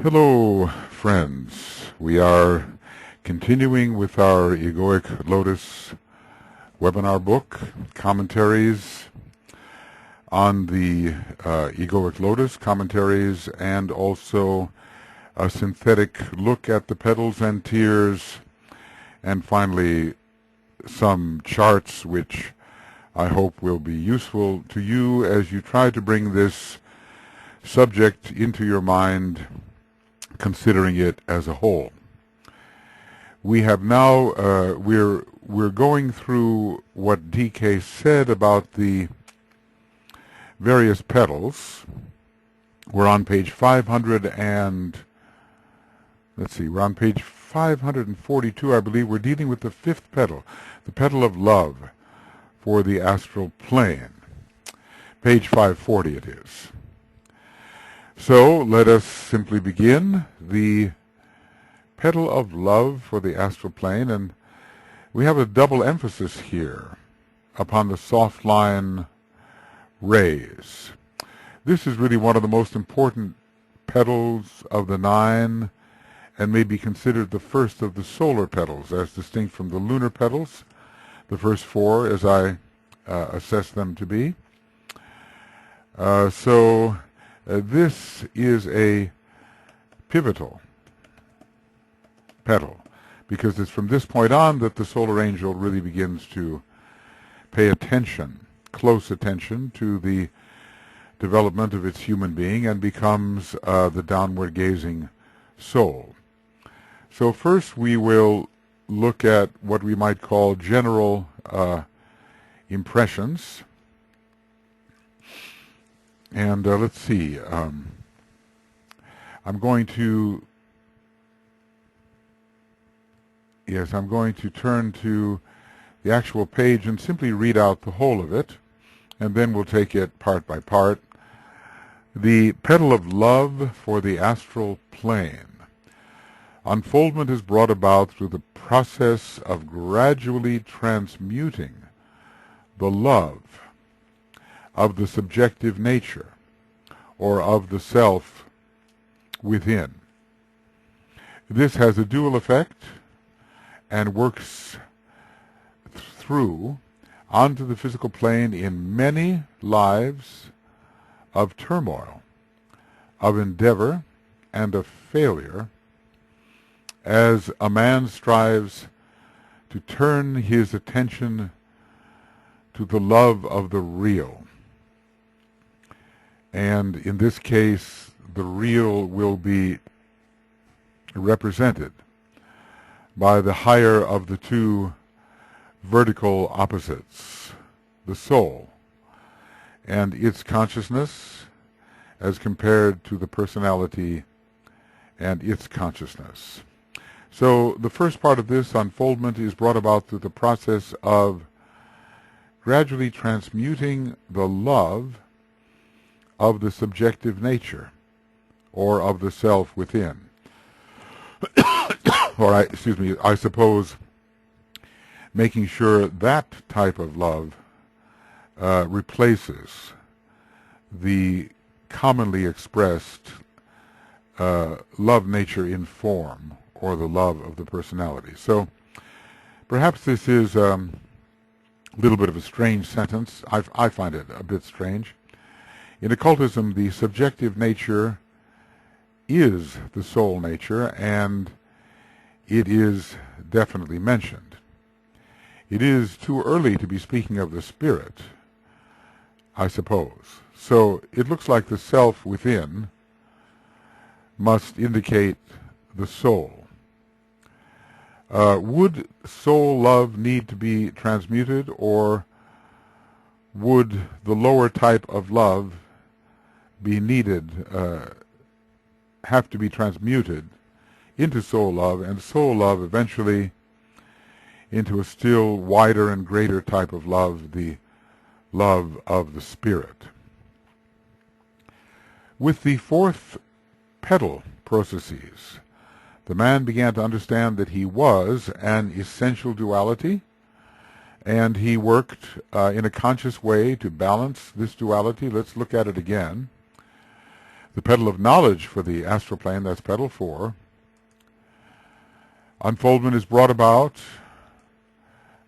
Hello, friends. We are continuing with our Egoic Lotus webinar book, commentaries on the Egoic Lotus, commentaries, and also a synthetic look at the petals and tears, and finally some charts which I hope will be useful to you as you try to bring this subject into your mind, considering it as a whole. We have now, we're going through what DK said about the various petals. We're on page 500 and, let's see, we're on page 542, I believe. We're dealing with the fifth petal, the petal of love for the astral plane. Page 540 it is. So let us simply begin. The petal of love for the astral plane, and we have a double emphasis here upon the soft line rays. This is really one of the most important petals of the nine, and may be considered the first of the solar petals, as distinct from the lunar petals, the first four as I assess them to be. This is a pivotal petal, because it's from this point on that the solar angel really begins to pay attention, close attention, to the development of its human being and becomes the downward gazing soul. So first we will look at what we might call general impressions. And let's see, I'm going to turn to the actual page and simply read out the whole of it, and then we'll take it part by part. The petal of love for the astral plane. Unfoldment is brought about through the process of gradually transmuting the love of the subjective nature, or of the self within. This has a dual effect and works through onto the physical plane in many lives of turmoil, of endeavor, and of failure, as a man strives to turn his attention to the love of the real. And in this case, the real will be represented by the higher of the two vertical opposites, the soul, and its consciousness as compared to the personality and its consciousness. So the first part of this unfoldment is brought about through the process of gradually transmuting the love of the subjective nature, or of the self within. Or, I suppose making sure that type of love replaces the commonly expressed love nature in form, or the love of the personality. So perhaps this is a little bit of a strange sentence. I find it a bit strange. In occultism, the subjective nature is the soul nature, and it is definitely mentioned. It is too early to be speaking of the spirit, I suppose. So it looks like the self within must indicate the soul. Would soul love need to be transmuted, or would the lower type of love be needed, have to be transmuted into soul love, and soul love eventually into a still wider and greater type of love, the love of the spirit? With the fourth petal processes, the man began to understand that he was an essential duality, and he worked in a conscious way to balance this duality. Let's look at it again. The petal of knowledge for the astral plane, that's petal 4. Unfoldment is brought about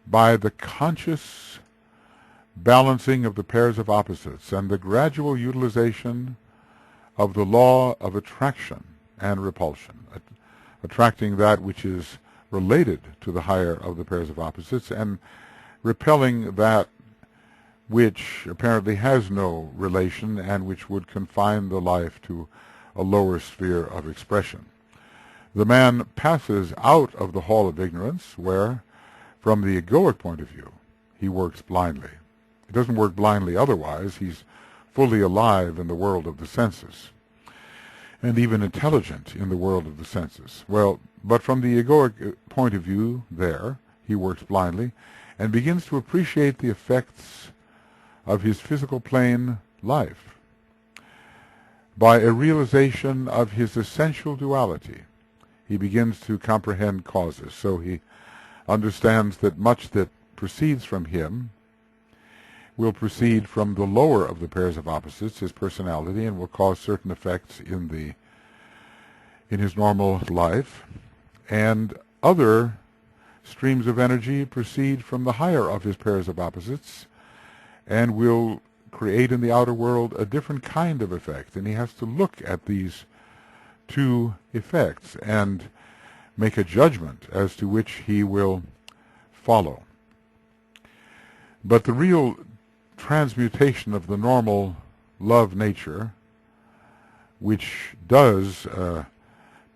by the conscious balancing of the pairs of opposites and the gradual utilization of the law of attraction and repulsion, attracting that which is related to the higher of the pairs of opposites and repelling that which apparently has no relation and which would confine the life to a lower sphere of expression. The man passes out of the hall of ignorance where, from the egoic point of view, he works blindly. He doesn't work blindly otherwise. He's fully alive in the world of the senses and even intelligent in the world of the senses. Well, but from the egoic point of view there, he works blindly and begins to appreciate the effects of his physical plane life by a realization of his essential duality. He begins to comprehend causes, so he understands that much that proceeds from him will proceed from the lower of the pairs of opposites, his personality, and will cause certain effects in his normal life, and other streams of energy proceed from the higher of his pairs of opposites and will create in the outer world a different kind of effect. And he has to look at these two effects and make a judgment as to which he will follow. But the real transmutation of the normal love nature, which does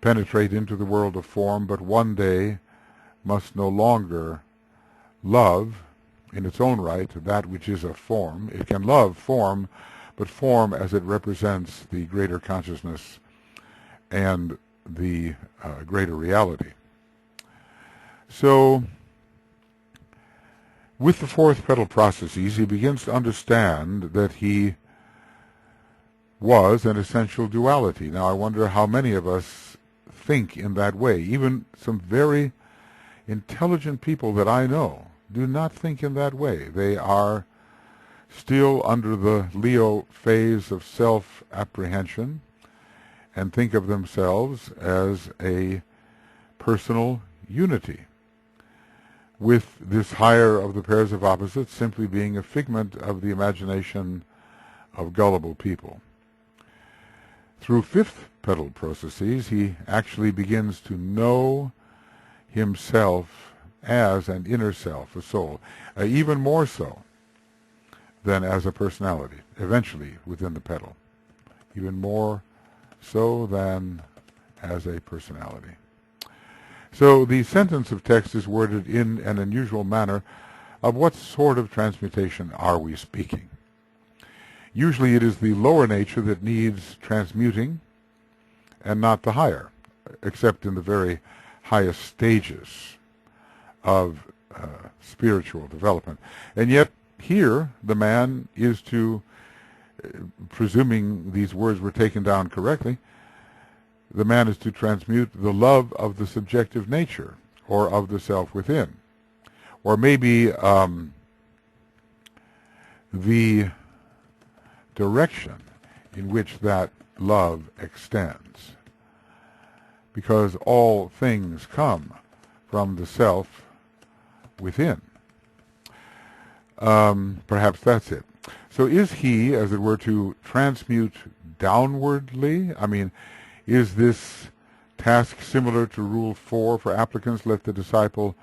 penetrate into the world of form, but one day must no longer love in its own right that which is a form. It can love form, but form as it represents the greater consciousness and the greater reality. So, with the fourth petal processes, he begins to understand that he was an essential duality. Now, I wonder how many of us think in that way. Even some very intelligent people that I know do not think in that way. They are still under the Leo phase of self-apprehension and think of themselves as a personal unity, with this higher of the pairs of opposites simply being a figment of the imagination of gullible people. Through fifth petal processes, he actually begins to know himself as an inner self, a soul, even more so than as a personality, eventually within the petal, even more so than as a personality. So the sentence of text is worded in an unusual manner. Of what sort of transmutation are we speaking? Usually it is the lower nature that needs transmuting and not the higher, except in the very highest stages of spiritual development. And yet here the man is to, presuming these words were taken down correctly, the man is to transmute the love of the subjective nature, or of the self within, or maybe the direction in which that love extends, because all things come from the self within. Perhaps that's it. So is he, as it were, to transmute downwardly? I mean, is this task similar to Rule 4 for applicants? Let the disciple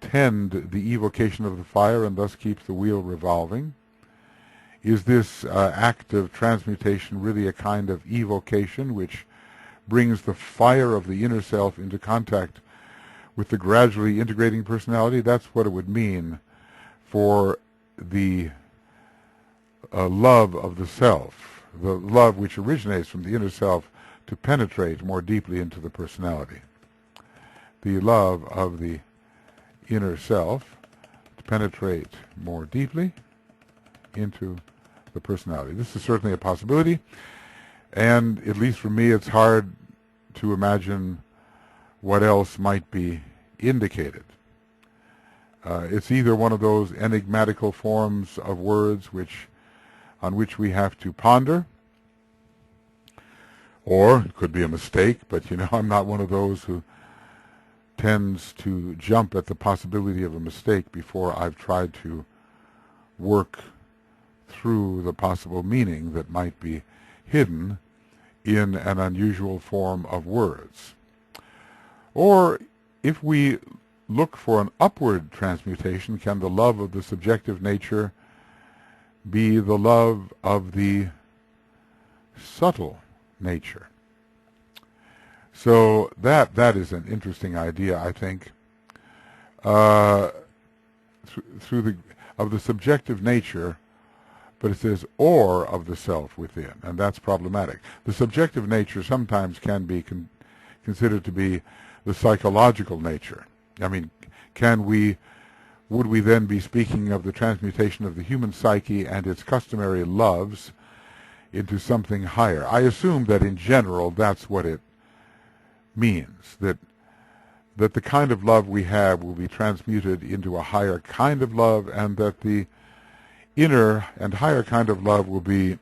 tend the evocation of the fire and thus keep the wheel revolving. Is this act of transmutation really a kind of evocation which brings the fire of the inner self into contact with the gradually integrating personality? That's what it would mean for the love of the self, the love which originates from the inner self, to penetrate more deeply into the personality. The love of the inner self to penetrate more deeply into the personality. This is certainly a possibility, and at least for me it's hard to imagine what else might be indicated. It's either one of those enigmatical forms of words on which we have to ponder, Or it could be a mistake, but you know, I'm not one of those who tends to jump at the possibility of a mistake before I've tried to work through the possible meaning that might be hidden in an unusual form of words. Or if we look for an upward transmutation, can the love of the subjective nature be the love of the subtle nature? So that is an interesting idea, I think. Through the of the subjective nature, but it says or of the self within, and that's problematic. The subjective nature sometimes can be considered to be the psychological nature. I mean, would we then be speaking of the transmutation of the human psyche and its customary loves into something higher? I assume that in general that's what it means, that the kind of love we have will be transmuted into a higher kind of love, and that the inner and higher kind of love will be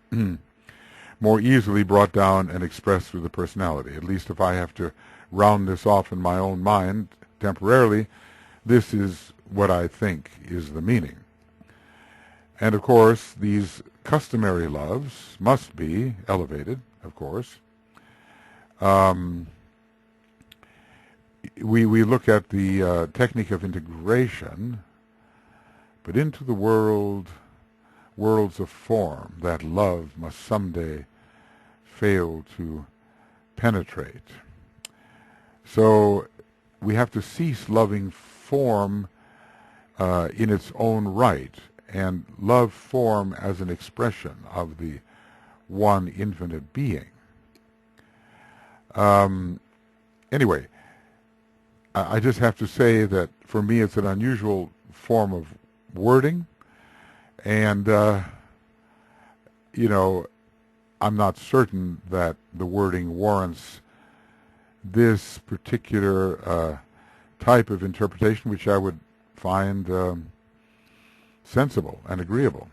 more easily brought down and expressed through the personality. At least if I have to round this off in my own mind temporarily, this is what I think is the meaning. And of course, these customary loves must be elevated, of course. We look at the technique of integration, but into the worlds of form that love must someday fail to penetrate. So we have to cease loving form in its own right, and love form as an expression of the one infinite being. Anyway, I just have to say that for me it's an unusual form of wording, and you know, I'm not certain that the wording warrants this particular type of interpretation, which I would find sensible and agreeable.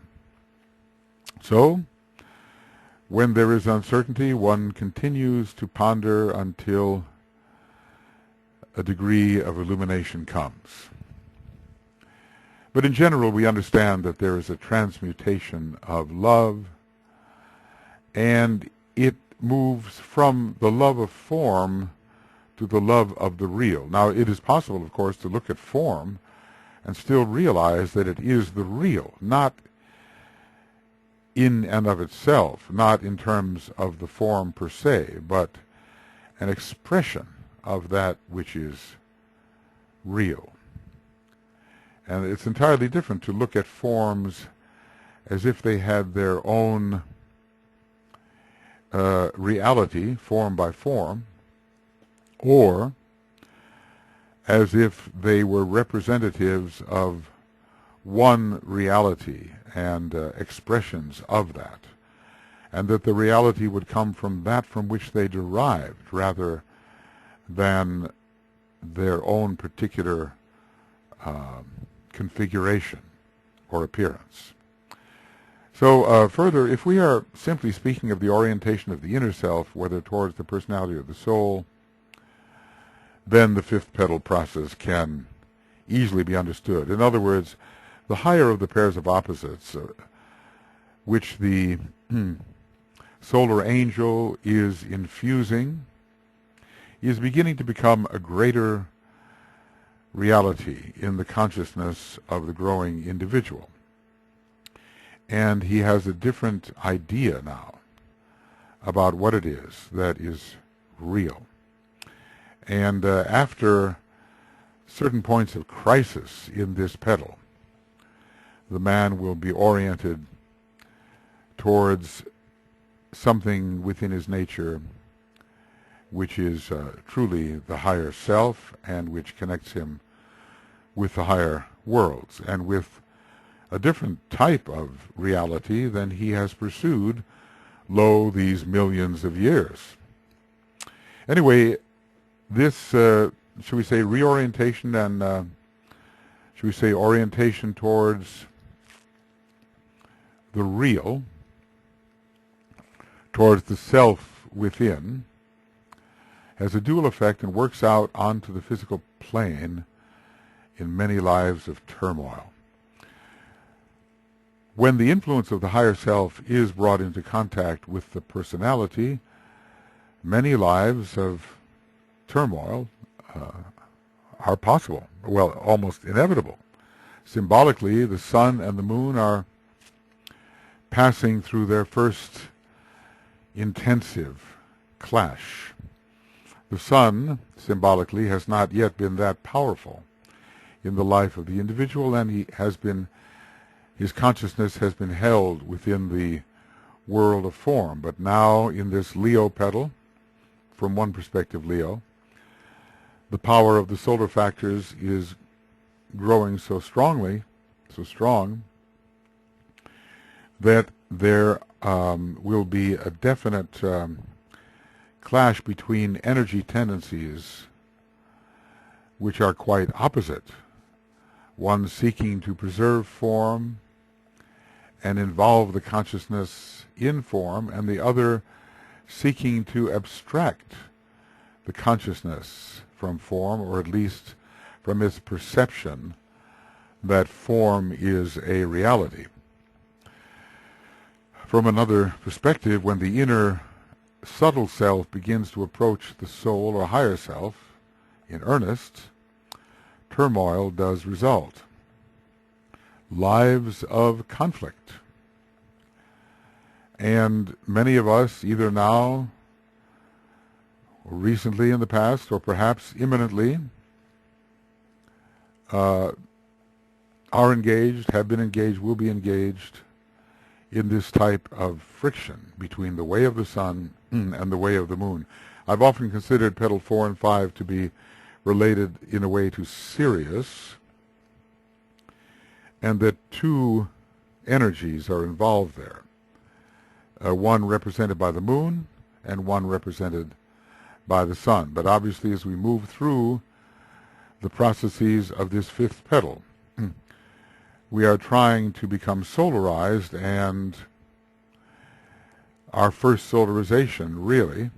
So, when there is uncertainty, one continues to ponder until a degree of illumination comes. But in general, we understand that there is a transmutation of love, and it moves from the love of form to the love of the real. Now, it is possible, of course, to look at form and still realize that it is the real, not in and of itself, not in terms of the form per se, but an expression of that which is real. And it's entirely different to look at forms as if they had their own reality, form by form, or as if they were representatives of one reality and expressions of that, and that the reality would come from that from which they derived, rather than their own particular configuration or appearance. So further, if we are simply speaking of the orientation of the inner self, whether towards the personality or the soul, then the fifth petal process can easily be understood. In other words, the higher of the pairs of opposites, which the solar angel is infusing, is beginning to become a greater reality in the consciousness of the growing individual. And he has a different idea now about what it is that is real. And after certain points of crisis in this petal, the man will be oriented towards something within his nature which is truly the higher self, and which connects him with the higher worlds, and with a different type of reality than he has pursued, lo, these millions of years. Anyway, this, shall we say, reorientation and, shall we say, orientation towards the real, towards the self within has a dual effect and works out onto the physical plane in many lives of turmoil. When the influence of the higher self is brought into contact with the personality, many lives of turmoil are possible, well, almost inevitable. Symbolically, the sun and the moon are passing through their first intensive clash. The sun, symbolically, has not yet been that powerful in the life of the individual, and his consciousness has been held within the world of form. But now, in this Leo petal, from one perspective, Leo, the power of the solar factors is growing so strong, that there will be a definite clash between energy tendencies which are quite opposite. One seeking to preserve form and involve the consciousness in form, and the other seeking to abstract the consciousness from form, or at least from its perception that form is a reality. From another perspective, when the inner subtle self begins to approach the soul or higher self in earnest, turmoil does result. Lives of conflict. And many of us, either now, or recently in the past, or perhaps imminently, are engaged, have been engaged, will be engaged in this type of friction between the way of the sun and the way of the moon. I've often considered petal 4 and 5 to be related in a way to Sirius, and that two energies are involved there, one represented by the moon and one represented by the sun. But obviously, as we move through the processes of this fifth petal, we are trying to become solarized, and our first solarization really,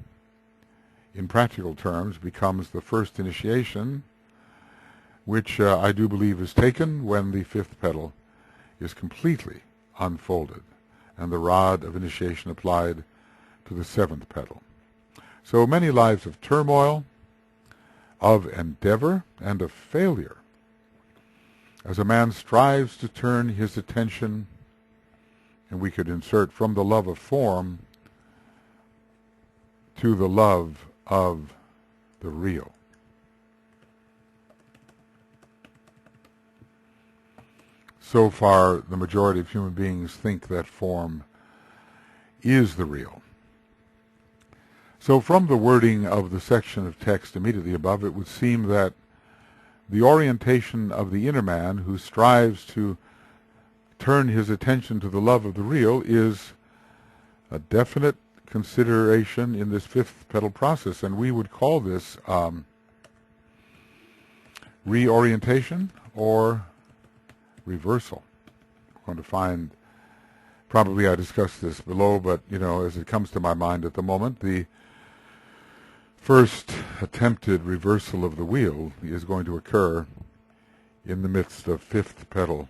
in practical terms, becomes the first initiation, which I do believe is taken when the fifth petal is completely unfolded and the rod of initiation applied to the seventh petal. So many lives of turmoil, of endeavour, and of failure, as a man strives to turn his attention, and we could insert from the love of form to the love of the real. So far, the majority of human beings think that form is the real. So from the wording of the section of text immediately above, it would seem that the orientation of the inner man who strives to turn his attention to the love of the real is a definite consideration in this fifth petal process, and we would call this reorientation or reversal. I'm going to find, probably I discussed this below, but as it comes to my mind at the moment, the first attempted reversal of the wheel is going to occur in the midst of fifth petal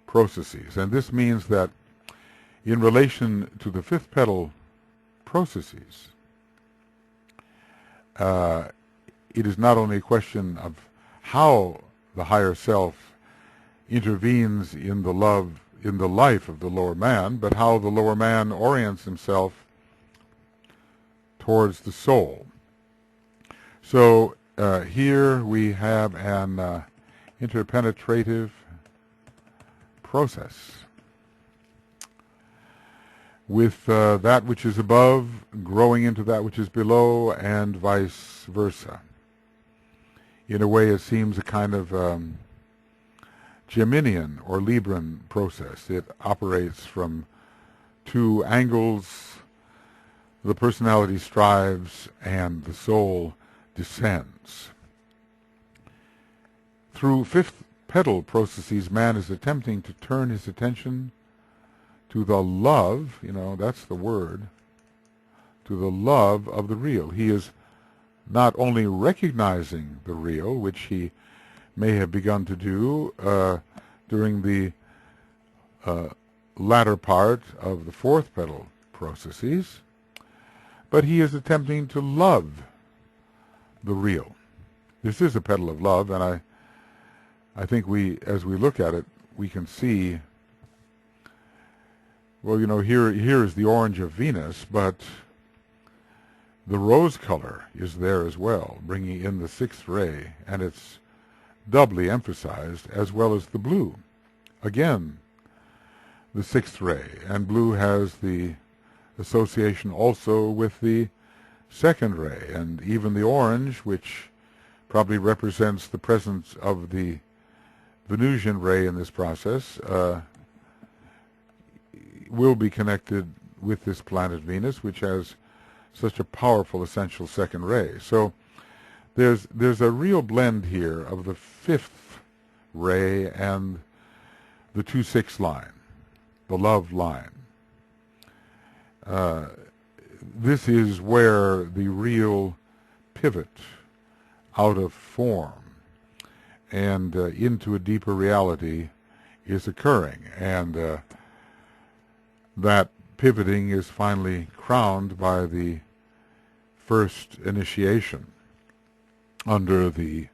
processes. And this means that in relation to the fifth petal processes, it is not only a question of how the higher self intervenes in the life of the lower man, but how the lower man orients himself towards the soul. So here we have an interpenetrative process with that which is above growing into that which is below, and vice versa. In a way, it seems a kind of Geminian or Libran process. It operates from two angles. The personality strives and the soul descends. Through fifth petal processes, man is attempting to turn his attention to the love, that's the word, to the love of the real. He is not only recognizing the real, which he may have begun to do during the latter part of the fourth petal processes, but he is attempting to love the real. This is a petal of love, and I think as we look at it, we can see, well, here is the orange of Venus, but the rose color is there as well, bringing in the sixth ray, and it's doubly emphasized, as well as the blue. Again, the sixth ray, and blue has the association also with the second ray, and even the orange, which probably represents the presence of the Venusian ray in this process, will be connected with this planet Venus, which has such a powerful essential second ray. So there's a real blend here of the fifth ray and the 2-6 line, the love line. This is where the real pivot out of form and into a deeper reality is occurring, and that pivoting is finally crowned by the first initiation under the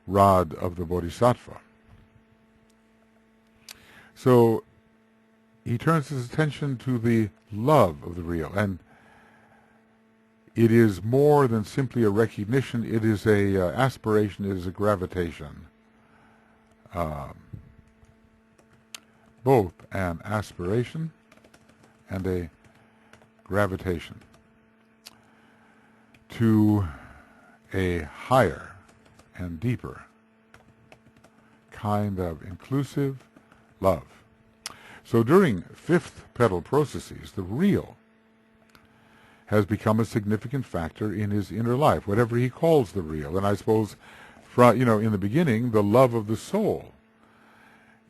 rod of the Bodhisattva. So he turns his attention to the love of the real, and it is more than simply a recognition. It is a aspiration. It is a gravitation. Both an aspiration and a gravitation to a higher and deeper kind of inclusive love. So during fifth petal processes, the real has become a significant factor in his inner life, whatever he calls the real. And I suppose, in the beginning, the love of the soul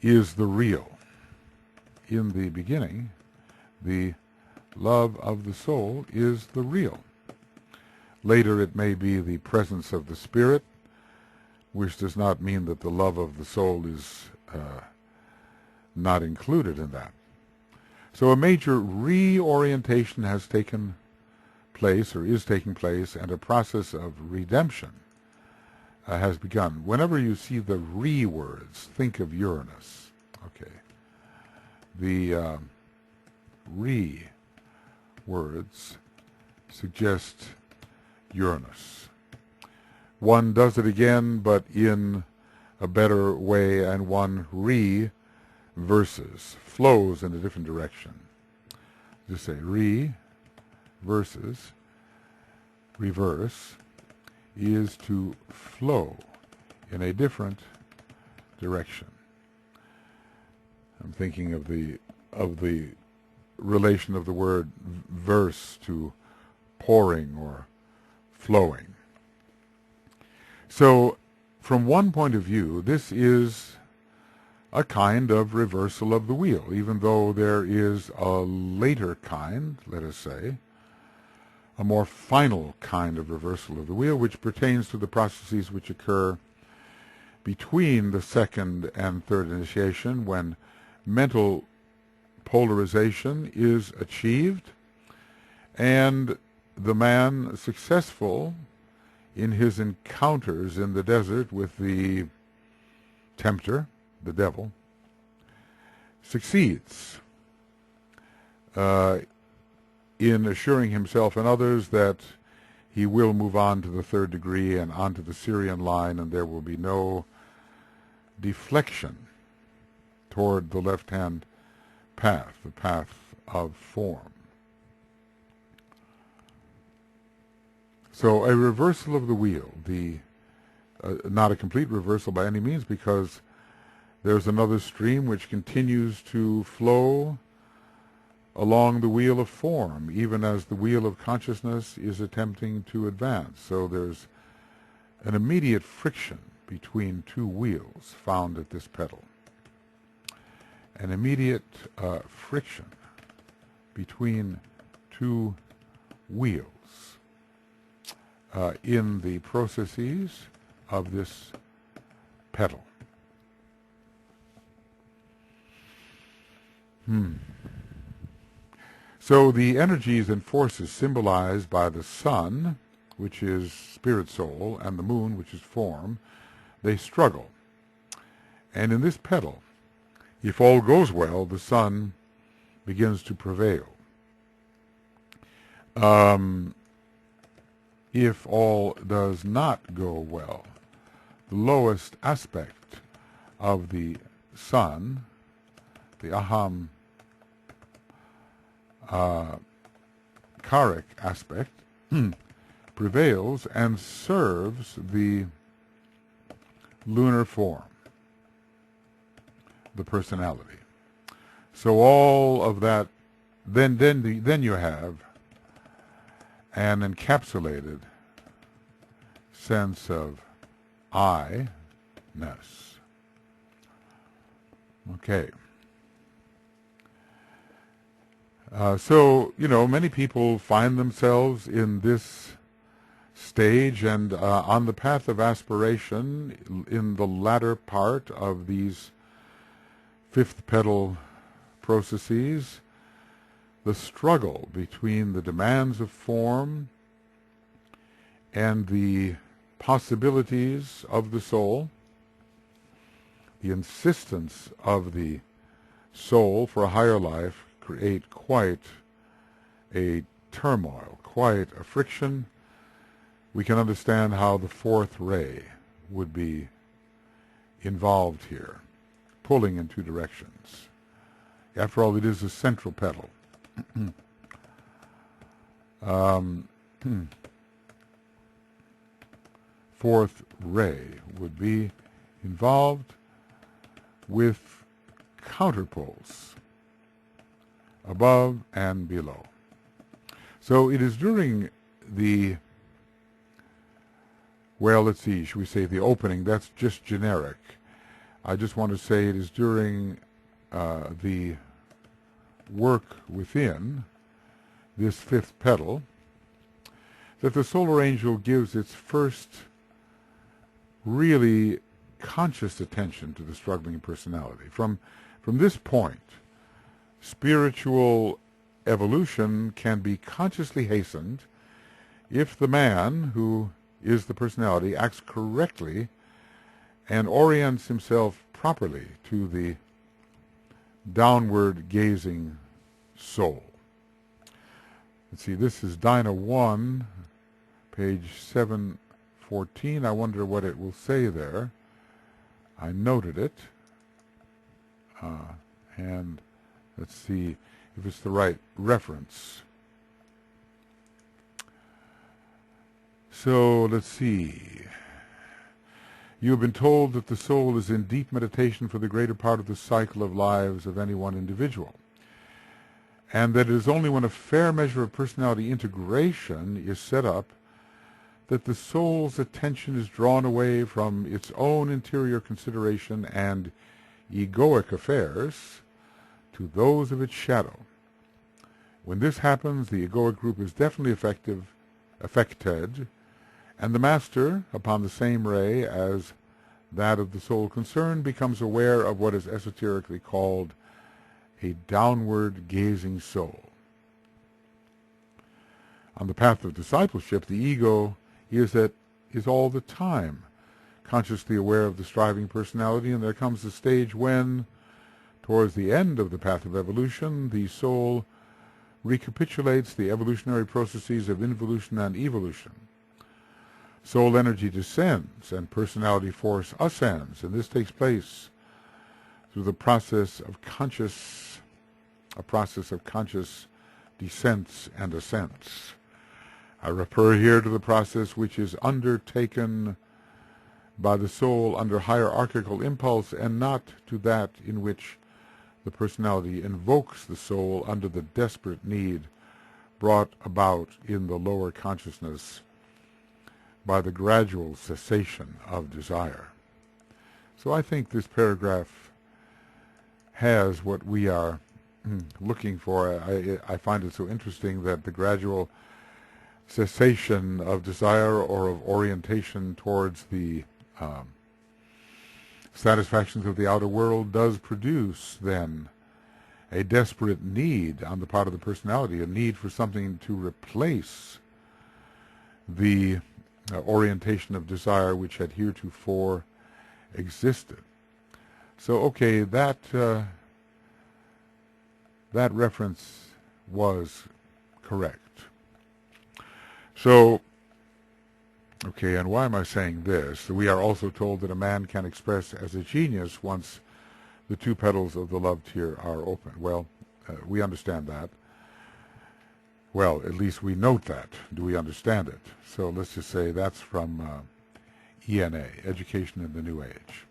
is the real. In the beginning, the love of the soul is the real. Later it may be the presence of the spirit, which does not mean that the love of the soul is not included in that. So a major reorientation has taken place, or is taking place, and a process of redemption has begun. Whenever you see the re words, think of Uranus. Okay. The re words suggest Uranus. One does it again, but in a better way, and one reverses, flows in a different direction. Just say versus reverse is to flow in a different direction. I'm thinking of the relation of the word verse to pouring or flowing. So from one point of view, this is a kind of reversal of the wheel, even though there is a later kind, let us say, a more final kind of reversal of the wheel, which pertains to the processes which occur between the second and third initiation, when mental polarization is achieved and the man successful in his encounters in the desert with the tempter, the devil, succeeds in assuring himself and others that he will move on to the third degree and onto the Syrian line, and there will be no deflection toward the left-hand path, the path of form. So a reversal of the wheel, not a complete reversal by any means, because there's another stream which continues to flow along the wheel of form, even as the wheel of consciousness is attempting to advance. So there's an immediate friction between two wheels found at this petal. An immediate friction between two wheels in the processes of this petal. So the energies and forces symbolized by the sun, which is spirit soul, and the moon, which is form, they struggle. And in this petal, if all goes well, the sun begins to prevail. If all does not go well, the lowest aspect of the sun, the aham chakric aspect, prevails and serves the lunar form, the personality. So all of that, then you have an encapsulated sense of I-ness. Okay. So, many people find themselves in this stage and on the path of aspiration in the latter part of these fifth petal processes, the struggle between the demands of form and the possibilities of the soul, the insistence of the soul for a higher life, create quite a turmoil, quite a friction. We can understand how the fourth ray would be involved here, pulling in two directions. After all, it is a central petal. Fourth ray would be involved with counterpoles above and below. So it is during the, well, let's see, should we say the opening? That's just generic. I just want to say it is during the work within this fifth petal that the solar angel gives its first really conscious attention to the struggling personality. From this point, spiritual evolution can be consciously hastened if the man, who is the personality, acts correctly and orients himself properly to the downward gazing soul. Let's see, this is Dyna 1, page 714. I wonder what it will say there. I noted it. And let's see if it's the right reference. So let's see. You have been told that the soul is in deep meditation for the greater part of the cycle of lives of any one individual, and that it is only when a fair measure of personality integration is set up that the soul's attention is drawn away from its own interior consideration and egoic affairs to those of its shadow. When this happens, the egoic group is definitely affected, and the master, upon the same ray as that of the soul concerned, becomes aware of what is esoterically called a downward gazing soul. On the path of discipleship, the ego is all the time consciously aware of the striving personality, and there comes a stage when, towards the end of the path of evolution, the soul recapitulates the evolutionary processes of involution and evolution. Soul energy descends and personality force ascends, and this takes place through the process of conscious descents and ascents. I refer here to the process which is undertaken by the soul under hierarchical impulse, and not to that in which the personality invokes the soul under the desperate need brought about in the lower consciousness by the gradual cessation of desire. So I think this paragraph has what we are looking for. I find it so interesting that the gradual cessation of desire or of orientation towards the satisfactions of the outer world does produce then a desperate need on the part of the personality, a need for something to replace the orientation of desire which had heretofore existed. So, okay, that reference was correct. So, okay, and why am I saying this? We are also told that a man can express as a genius once the two petals of the love tear are open. Well, we understand that. Well, at least we note that. Do we understand it? So let's just say that's from ENA, Education in the New Age.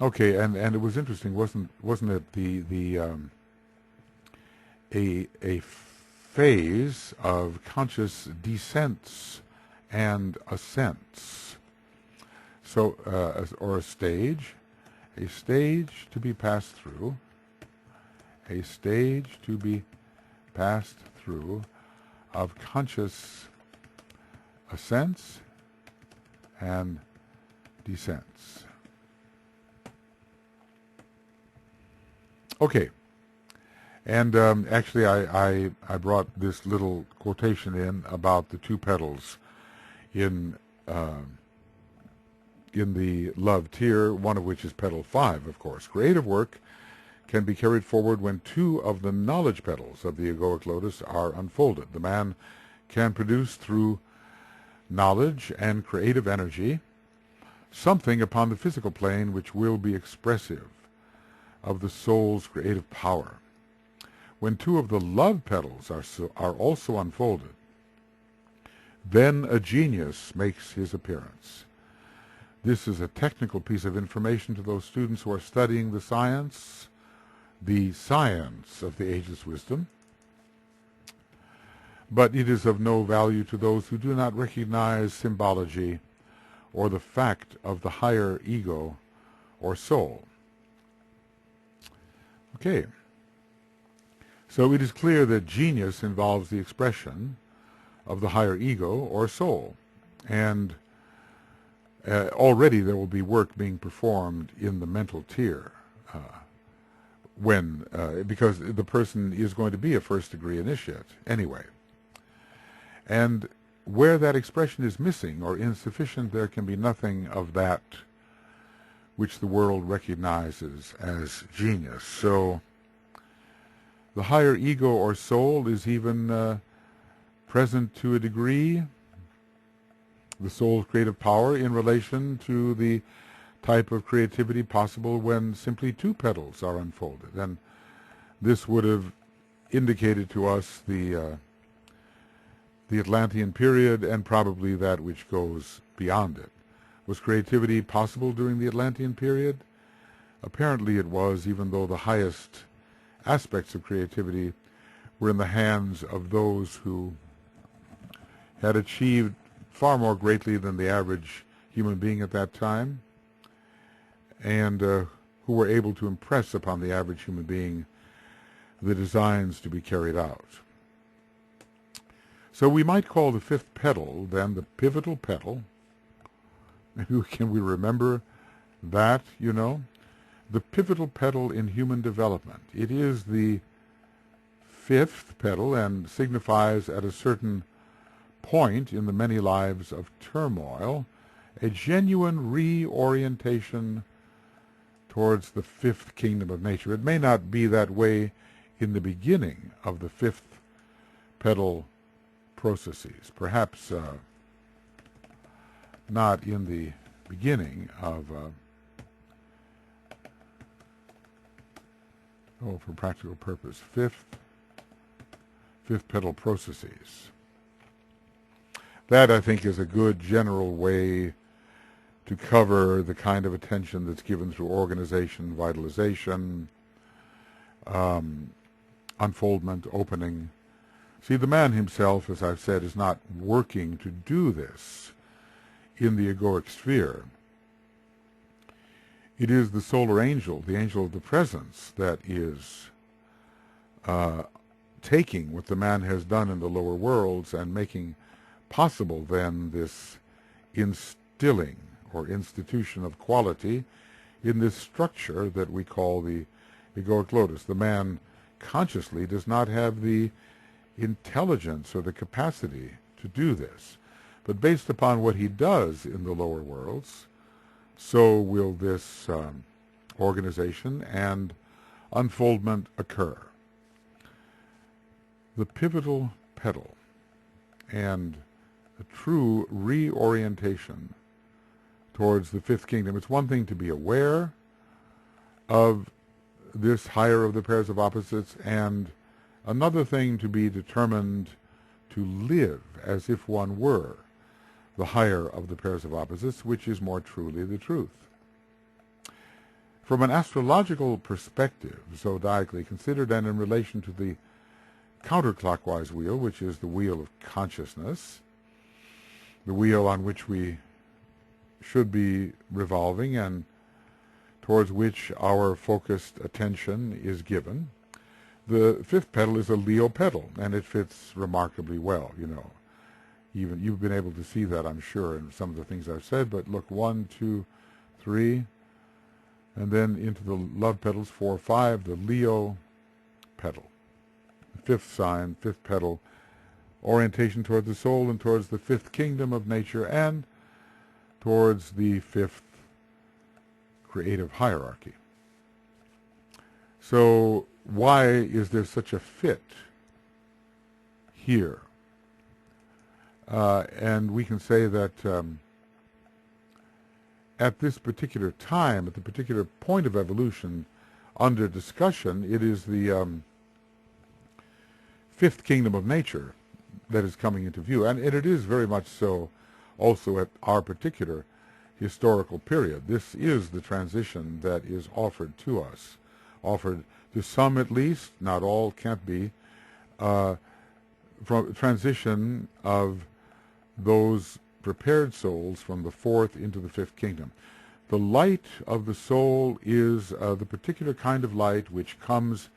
Okay, and it was interesting, wasn't it a phase of conscious descents and ascents. So, or a stage to be passed through, a stage to be passed through of conscious ascents and descents. Okay. And actually, I brought this little quotation in about the two petals in the love tier, one of which is petal 5, of course. Creative work can be carried forward when two of the knowledge petals of the egoic lotus are unfolded. The man can produce through knowledge and creative energy something upon the physical plane which will be expressive of the soul's creative power. When two of the love petals are also unfolded, then a genius makes his appearance. This is a technical piece of information to those students who are studying the science of the ageless wisdom, but it is of no value to those who do not recognize symbology or the fact of the higher ego or soul. Okay. So it is clear that genius involves the expression of the higher ego or soul, and already there will be work being performed in the mental tier because the person is going to be a first-degree initiate anyway. And where that expression is missing or insufficient, there can be nothing of that which the world recognizes as genius. So the higher ego or soul is even present to a degree, the soul's creative power in relation to the type of creativity possible when simply two petals are unfolded. And this would have indicated to us the Atlantean period and probably that which goes beyond it. Was creativity possible during the Atlantean period? Apparently it was, even though the highest aspects of creativity were in the hands of those who had achieved far more greatly than the average human being at that time, and who were able to impress upon the average human being the designs to be carried out. So we might call the fifth petal then the pivotal petal. Maybe can we remember that, the pivotal petal in human development. It is the fifth petal and signifies at a certain point in the many lives of turmoil a genuine reorientation towards the fifth kingdom of nature. It may not be that way in the beginning of the fifth petal processes, perhaps not in the beginning of for practical purpose, fifth petal processes. That, I think, is a good general way to cover the kind of attention that's given through organization, vitalization, unfoldment, opening. See, the man himself, as I've said, is not working to do this in the egoic sphere. It is the solar angel, the angel of the presence, that is taking what the man has done in the lower worlds and making possible then this instilling or institution of quality in this structure that we call the egoic lotus. The man consciously does not have the intelligence or the capacity to do this. But based upon what he does in the lower worlds, so will this organization and unfoldment occur. The pivotal petal and a true reorientation towards the fifth kingdom. It's one thing to be aware of this higher of the pairs of opposites, and another thing to be determined to live as if one were the higher of the pairs of opposites, which is more truly the truth. From an astrological perspective, zodiacally considered, and in relation to the counterclockwise wheel, which is the wheel of consciousness, the wheel on which we should be revolving and towards which our focused attention is given, the fifth petal is a Leo petal, and it fits remarkably well, you know. Even you've been able to see that, I'm sure, in some of the things I've said, but look, 1, 2, 3, and then into the love petals, 4, 5, the Leo petal. The fifth sign, fifth petal, orientation toward the soul and towards the fifth kingdom of nature and towards the fifth creative hierarchy. So why is there such a fit here? And we can say that at this particular time, at the particular point of evolution under discussion, it is the fifth kingdom of nature that is coming into view. And it is very much so also at our particular historical period. This is the transition that is offered to us, offered to some at least, not all, can't be, from transition of those prepared souls from the fourth into the fifth kingdom. The light of the soul is the particular kind of light which comes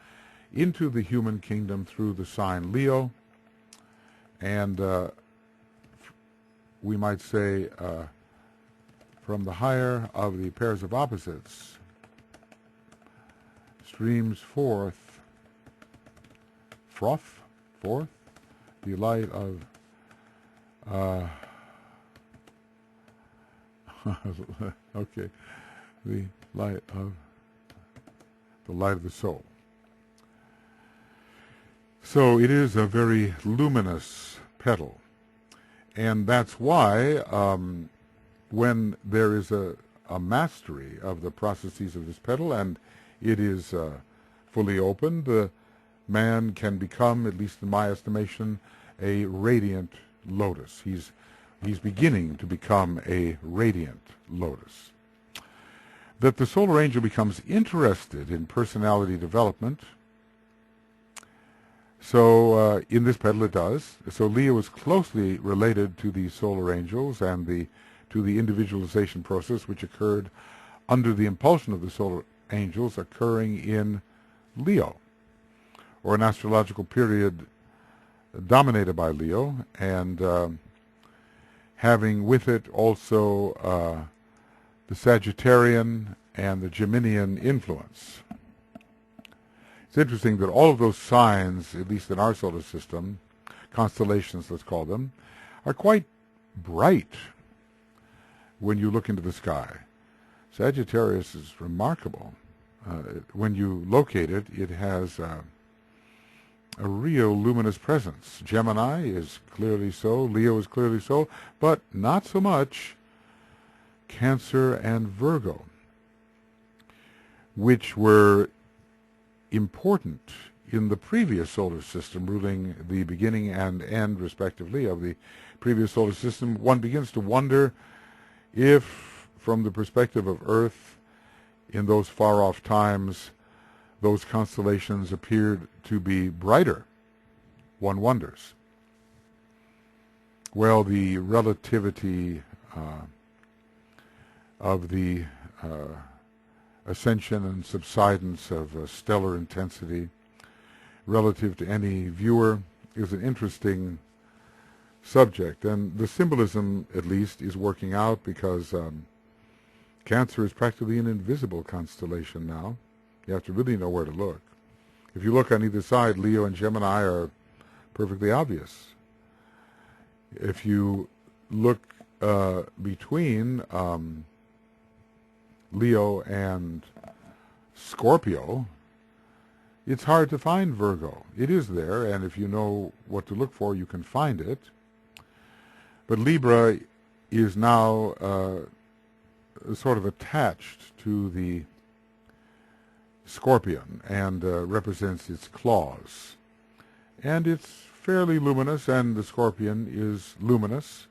into the human kingdom through the sign Leo, and we might say from the higher of the pairs of opposites streams forth, the light of okay, the light of the soul. So it is a very luminous petal, and that's why when there is a mastery of the processes of this petal and it is fully opened, the man can become, at least in my estimation, a radiant lotus. He's beginning to become a radiant lotus. That the solar angel becomes interested in personality development. So in this petal it does. So Leo is closely related to the solar angels and to the individualization process which occurred under the impulsion of the solar angels occurring in Leo, or an astrological period dominated by Leo, and having with it also the Sagittarian and the Geminian influence. It's interesting that all of those signs, at least in our solar system, constellations let's call them, are quite bright when you look into the sky. Sagittarius is remarkable. When you locate it, it has a real luminous presence. Gemini is clearly so, Leo is clearly so, but not so much Cancer and Virgo, which were important in the previous solar system, ruling the beginning and end, respectively, of the previous solar system. One begins to wonder if, from the perspective of Earth, in those far-off times, those constellations appeared to be brighter. One wonders. Well, the relativity of the ascension and subsidence of stellar intensity relative to any viewer is an interesting subject. And the symbolism, at least, is working out because Cancer is practically an invisible constellation now. You have to really know where to look. If you look on either side, Leo and Gemini are perfectly obvious. If you look between Leo and Scorpio, it's hard to find Virgo. It is there, and if you know what to look for, you can find it. But Libra is now sort of attached to the Scorpion and represents its claws. And it's fairly luminous, and the Scorpion is luminous,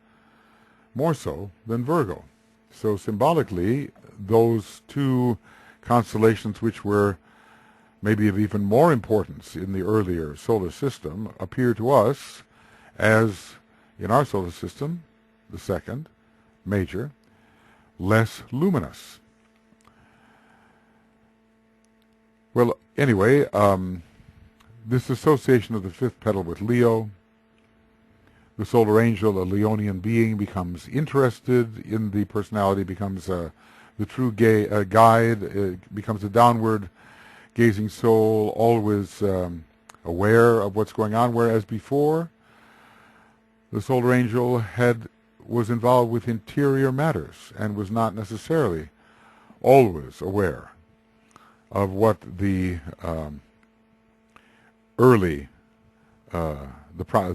more so than Virgo. So symbolically, those two constellations, which were maybe of even more importance in the earlier solar system, appear to us as, in our solar system, the second, major, less luminous. Well, anyway, this association of the fifth petal with Leo, the solar angel, a Leonian being, becomes interested in the personality, becomes the true guide, becomes a downward gazing soul, always aware of what's going on, whereas before the solar angel was involved with interior matters and was not necessarily always aware of what the the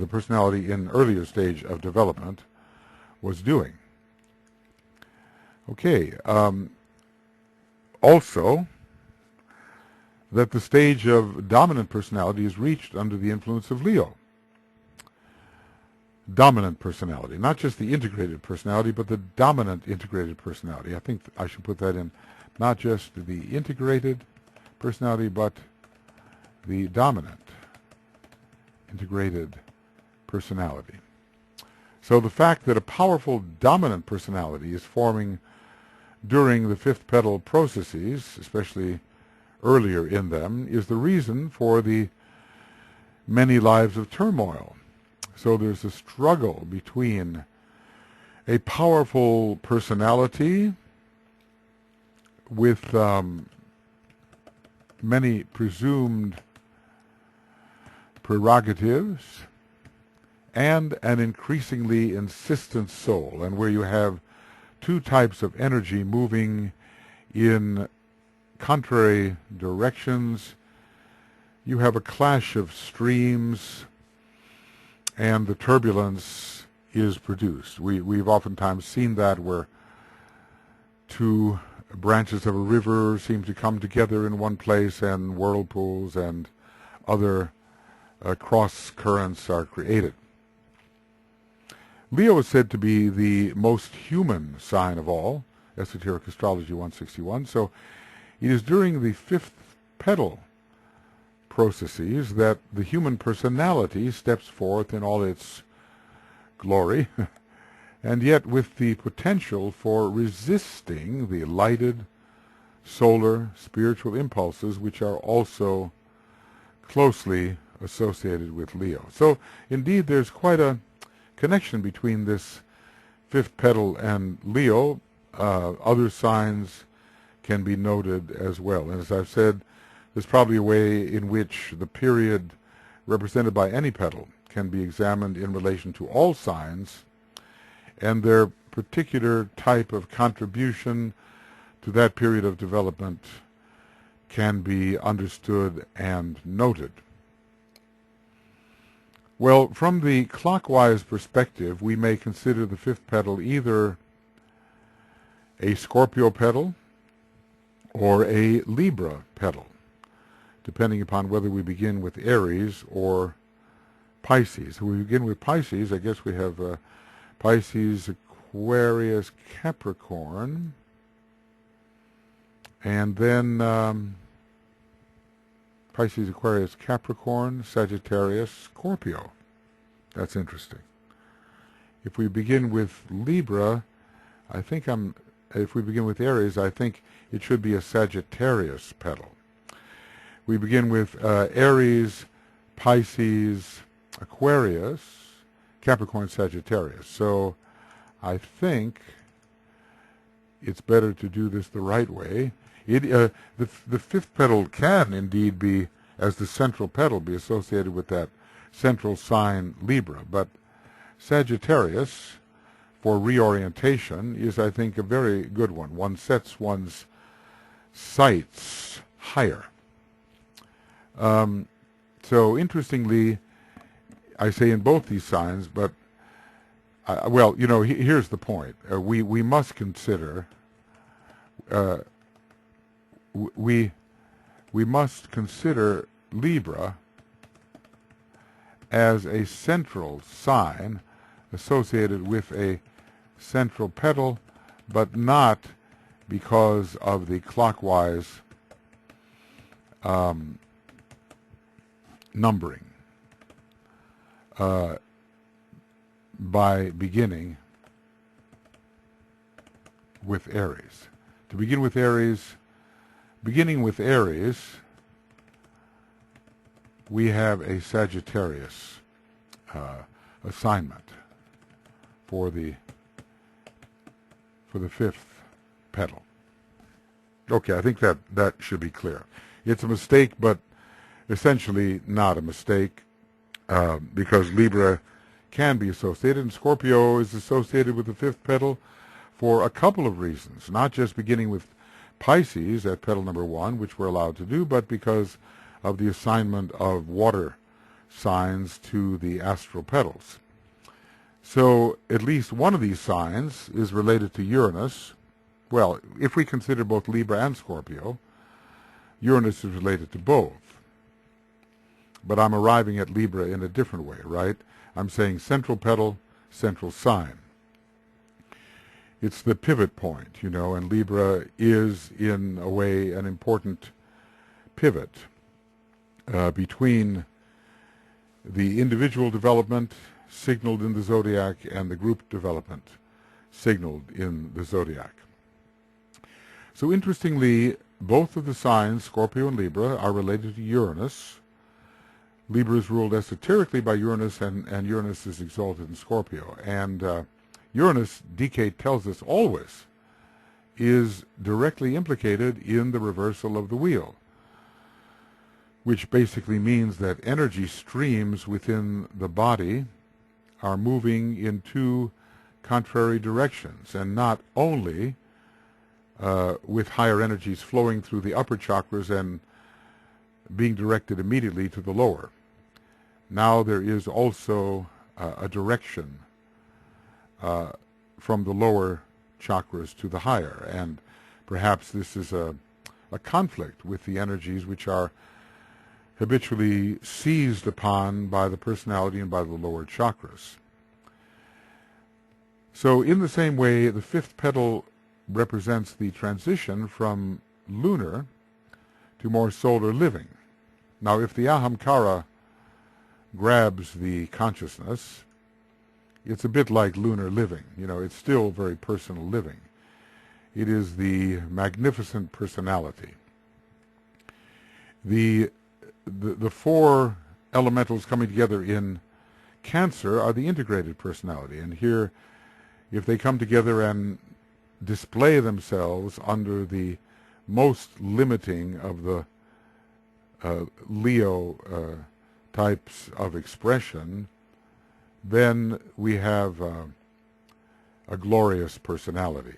personality in earlier stage of development was doing. Okay. Also, that the stage of dominant personality is reached under the influence of Leo. Dominant personality, not just the integrated personality, but the dominant integrated personality. I think I should put that in, not just the integrated personality, but the dominant integrated personality. So the fact that a powerful dominant personality is forming during the fifth petal processes, especially earlier in them, is the reason for the many lives of turmoil. So there's a struggle between a powerful personality with many presumed prerogatives and an increasingly insistent soul, and where you have two types of energy moving in contrary directions, you have a clash of streams, and the turbulence is produced. We've oftentimes seen that where two branches of a river seem to come together in one place, and whirlpools and other cross currents are created. Leo is said to be the most human sign of all, Esoteric Astrology 161. So it is during the fifth petal processes that the human personality steps forth in all its glory, and yet with the potential for resisting the lighted solar spiritual impulses, which are also closely associated with Leo. So indeed there's quite a connection between this fifth petal and Leo. Other signs can be noted as well. And as I've said, there's probably a way in which the period represented by any petal can be examined in relation to all signs and their particular type of contribution to that period of development can be understood and noted. Well, from the clockwise perspective, we may consider the fifth petal either a Scorpio petal or a Libra petal, depending upon whether we begin with Aries or Pisces. If we begin with Pisces, I guess we have Pisces, Aquarius, Capricorn, and then Pisces, Aquarius, Capricorn, Sagittarius, Scorpio. That's interesting. If we begin with Libra, if we begin with Aries, I think it should be a Sagittarius petal. We begin with Aries, Pisces, Aquarius, Capricorn, Sagittarius. So I think it's better to do this the right way. The fifth petal can indeed be, as the central petal, be associated with that central sign Libra, but Sagittarius, for reorientation, is, I think, a very good one. One sets one's sights higher. So interestingly, I say in both these signs, but well, you know, here's the point. We must consider we must consider Libra as a central sign associated with a central petal, but not because of the clockwise numbering, by beginning with Aries. To begin with Aries, beginning with Aries, we have a Sagittarius assignment for the fifth petal. Okay, I think that should be clear. It's a mistake, but essentially not a mistake, because Libra can be associated, and Scorpio is associated with the fifth petal for a couple of reasons, not just beginning with Pisces at petal number 1, which we're allowed to do, but because of the assignment of water signs to the astral petals. So at least one of these signs is related to Uranus. Well, if we consider both Libra and Scorpio, Uranus is related to both. But I'm arriving at Libra in a different way, right? I'm saying central petal, central sign. It's the pivot point, you know, and Libra is, in a way, an important pivot between the individual development signaled in the zodiac and the group development signaled in the zodiac. So interestingly, both of the signs, Scorpio and Libra, are related to Uranus. Libra is ruled esoterically by Uranus, and Uranus is exalted in Scorpio. And Uranus, Decade tells us always, is directly implicated in the reversal of the wheel, which basically means that energy streams within the body are moving in two contrary directions, and not only with higher energies flowing through the upper chakras and being directed immediately to the lower. Now there is also a direction from the lower chakras to the higher, and perhaps this is a conflict with the energies which are habitually seized upon by the personality and by the lower chakras. So in the same way, the fifth petal represents the transition from lunar to more solar living. Now, if the ahamkara grabs the consciousness, it's a bit like lunar living. You know, it's still very personal living. It is the magnificent personality. The four elementals coming together in Cancer are the integrated personality. And here, if they come together and display themselves under the most limiting of the Leo types of expression, then we have a glorious personality.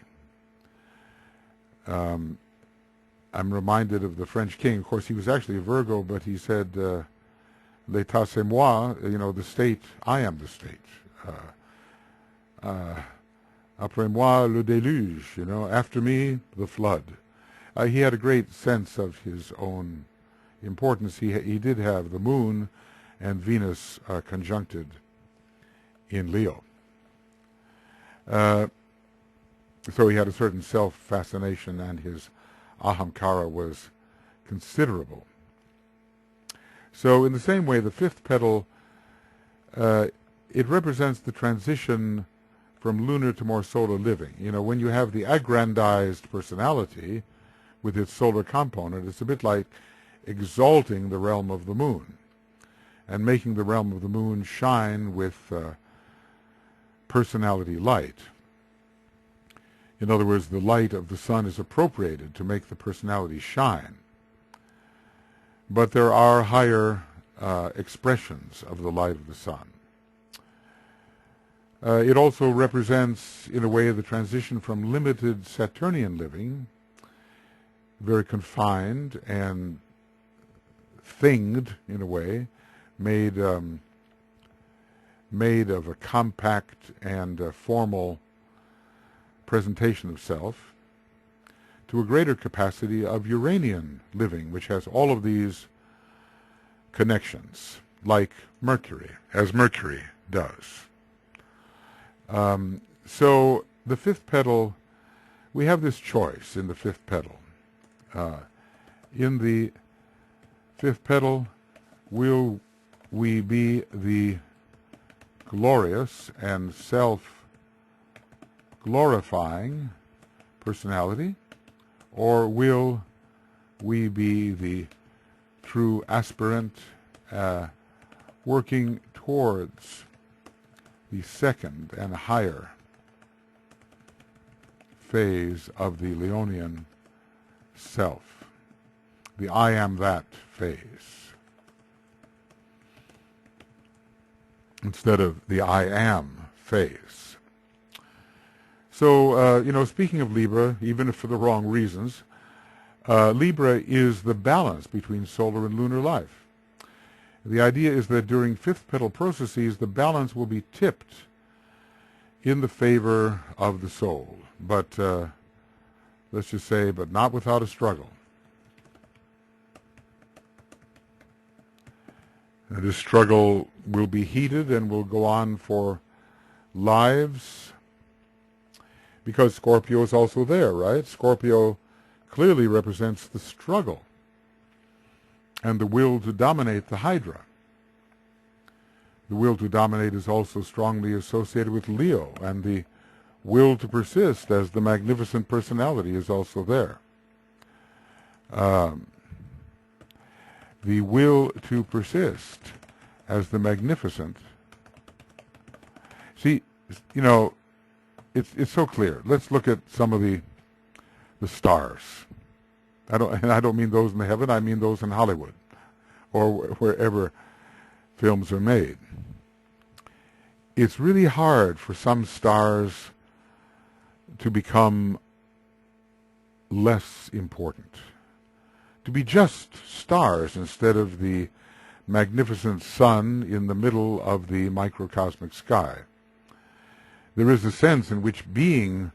I'm reminded of the French king. Of course, he was actually a Virgo, but he said, "L'état c'est moi," you know, the state, I am the state. Après moi, le déluge, you know, after me, the flood. He had a great sense of his own importance. He did have the moon and Venus conjuncted in Leo. So he had a certain self-fascination, and his ahamkara was considerable. So in the same way, the fifth petal, it represents the transition from lunar to more solar living. You know, when you have the aggrandized personality with its solar component, it's a bit like exalting the realm of the moon. and making the realm of the moon shine with personality light. In other words, the light of the sun is appropriated to make the personality shine. But there are higher expressions of the light of the sun. It also represents, in a way, the transition from limited Saturnian living, very confined and thinged, in a way, made of a compact and formal presentation of self, to a greater capacity of Uranian living, which has all of these connections, like Mercury, as Mercury does. So the fifth petal, we have this choice in the fifth petal. In the fifth petal, will we be the glorious and self-glorifying personality, or will we be the true aspirant working towards the second and higher phase of the Leonian self, the I am that phase, instead of the I am phase. So, speaking of Libra, even if for the wrong reasons, Libra is the balance between solar and lunar life. The idea is that during fifth petal processes, the balance will be tipped in the favor of the soul. But, let's just say, but not without a struggle. And this struggle will be heated and will go on for lives, because Scorpio is also there, right? Scorpio clearly represents the struggle and the will to dominate the Hydra. The will to dominate is also strongly associated with Leo, and the will to persist as the magnificent personality is also there. The will to persist as the magnificent. See, it's so clear. Let's look at some of the stars. I don't mean those in the heaven. I mean those in Hollywood, or wherever films are made. It's really hard for some stars to become less important, to be just stars instead of the magnificent sun in the middle of the microcosmic sky. There is a sense in which being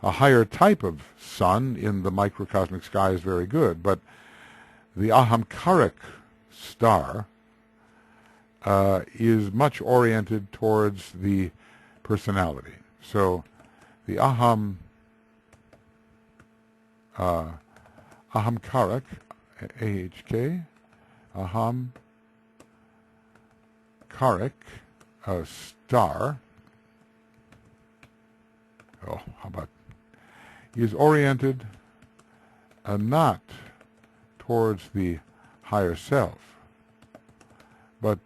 a higher type of sun in the microcosmic sky is very good, but the ahamkaric star is much oriented towards the personality. So the ahamkaric, AHK, ahamkaric star, is oriented not towards the higher self, but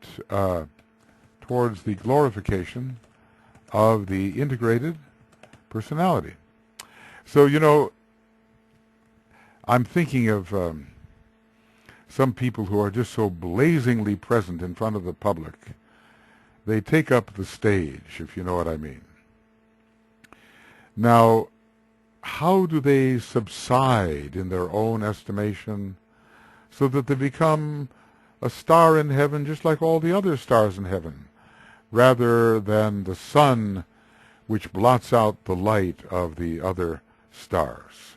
towards the glorification of the integrated personality. So, I'm thinking of some people who are just so blazingly present in front of the public. They take up the stage, if you know what I mean. Now, how do they subside in their own estimation so that they become a star in heaven just like all the other stars in heaven, rather than the sun which blots out the light of the other stars?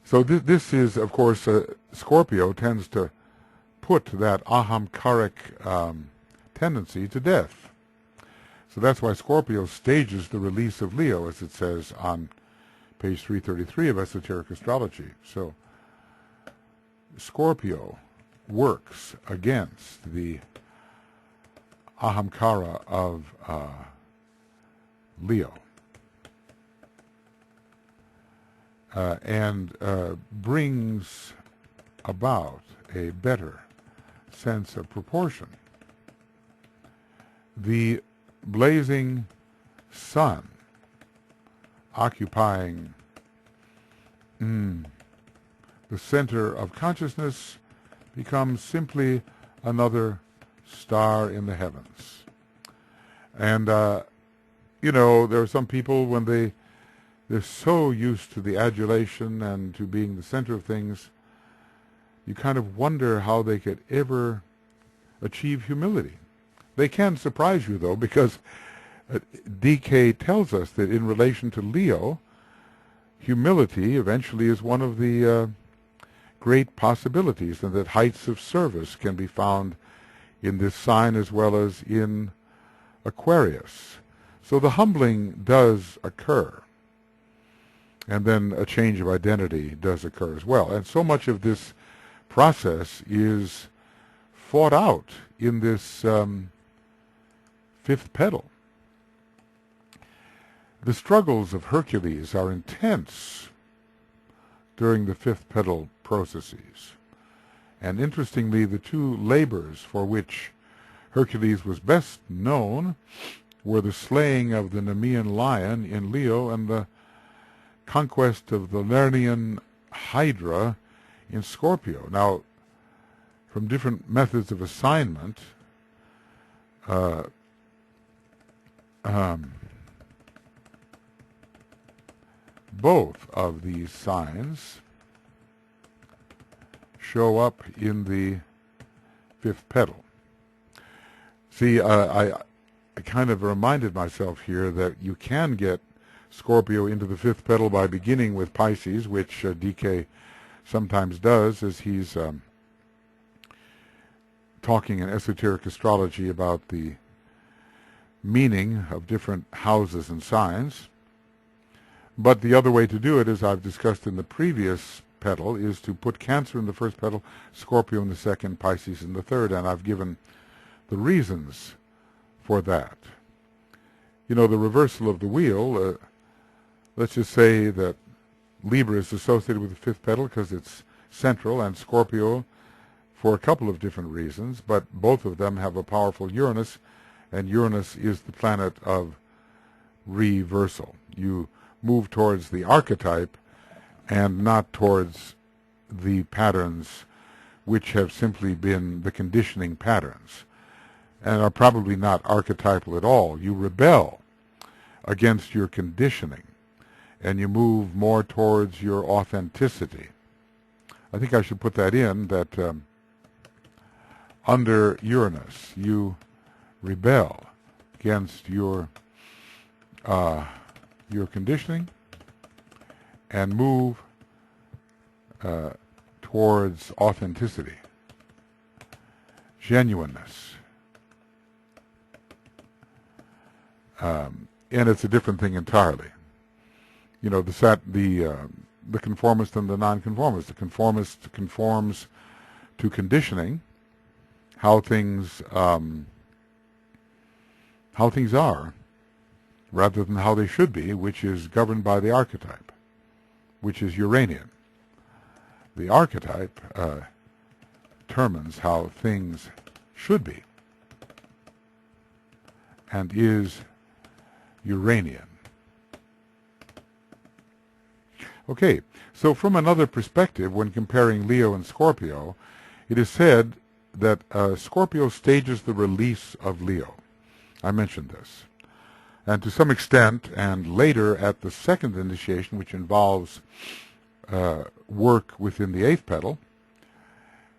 So this is, of course, Scorpio tends to put that ahamkaric tendency to death. So that's why Scorpio stages the release of Leo, as it says on page 333 of Esoteric Astrology. So Scorpio works against the ahamkara of Leo, and brings about a better sense of proportion. The blazing sun occupying the center of consciousness becomes simply another star in the heavens. And, there are some people when they're so used to the adulation and to being the center of things, you kind of wonder how they could ever achieve humility. They can surprise you, though, because DK tells us that in relation to Leo, humility eventually is one of the great possibilities, and that heights of service can be found in this sign as well as in Aquarius. So the humbling does occur, and then a change of identity does occur as well. And so much of this process is fought out in this fifth petal. The struggles of Hercules are intense during the fifth petal processes. And interestingly, the two labors for which Hercules was best known were the slaying of the Nemean lion in Leo and the conquest of the Lernaean Hydra in Scorpio. Now, from different methods of assignment, both of these signs show up in the fifth petal. See, I kind of reminded myself here that you can get Scorpio into the fifth petal by beginning with Pisces, which DK sometimes does, as he's talking in esoteric astrology about the meaning of different houses and signs. But the other way to do it, as I've discussed in the previous petal, is to put Cancer in the first petal, Scorpio in the second, Pisces in the third, and I've given the reasons for that. The reversal of the wheel, let's just say that Libra is associated with the fifth petal because it's central, and Scorpio for a couple of different reasons, but both of them have a powerful Uranus, and Uranus is the planet of reversal. You move towards the archetype and not towards the patterns which have simply been the conditioning patterns and are probably not archetypal at all. You rebel against your conditioning and you move more towards your authenticity. I think I should put that in, that under Uranus you rebel against your conditioning and move towards authenticity, genuineness. And it's a different thing entirely. The conformist and the nonconformist. The conformist conforms to conditioning, how things are, rather than how they should be, which is governed by the archetype, which is Uranian. The archetype determines how things should be and is Uranian. Okay, so from another perspective, when comparing Leo and Scorpio, it is said that Scorpio stages the release of Leo. I mentioned this. And to some extent, and later at the second initiation, which involves work within the eighth petal,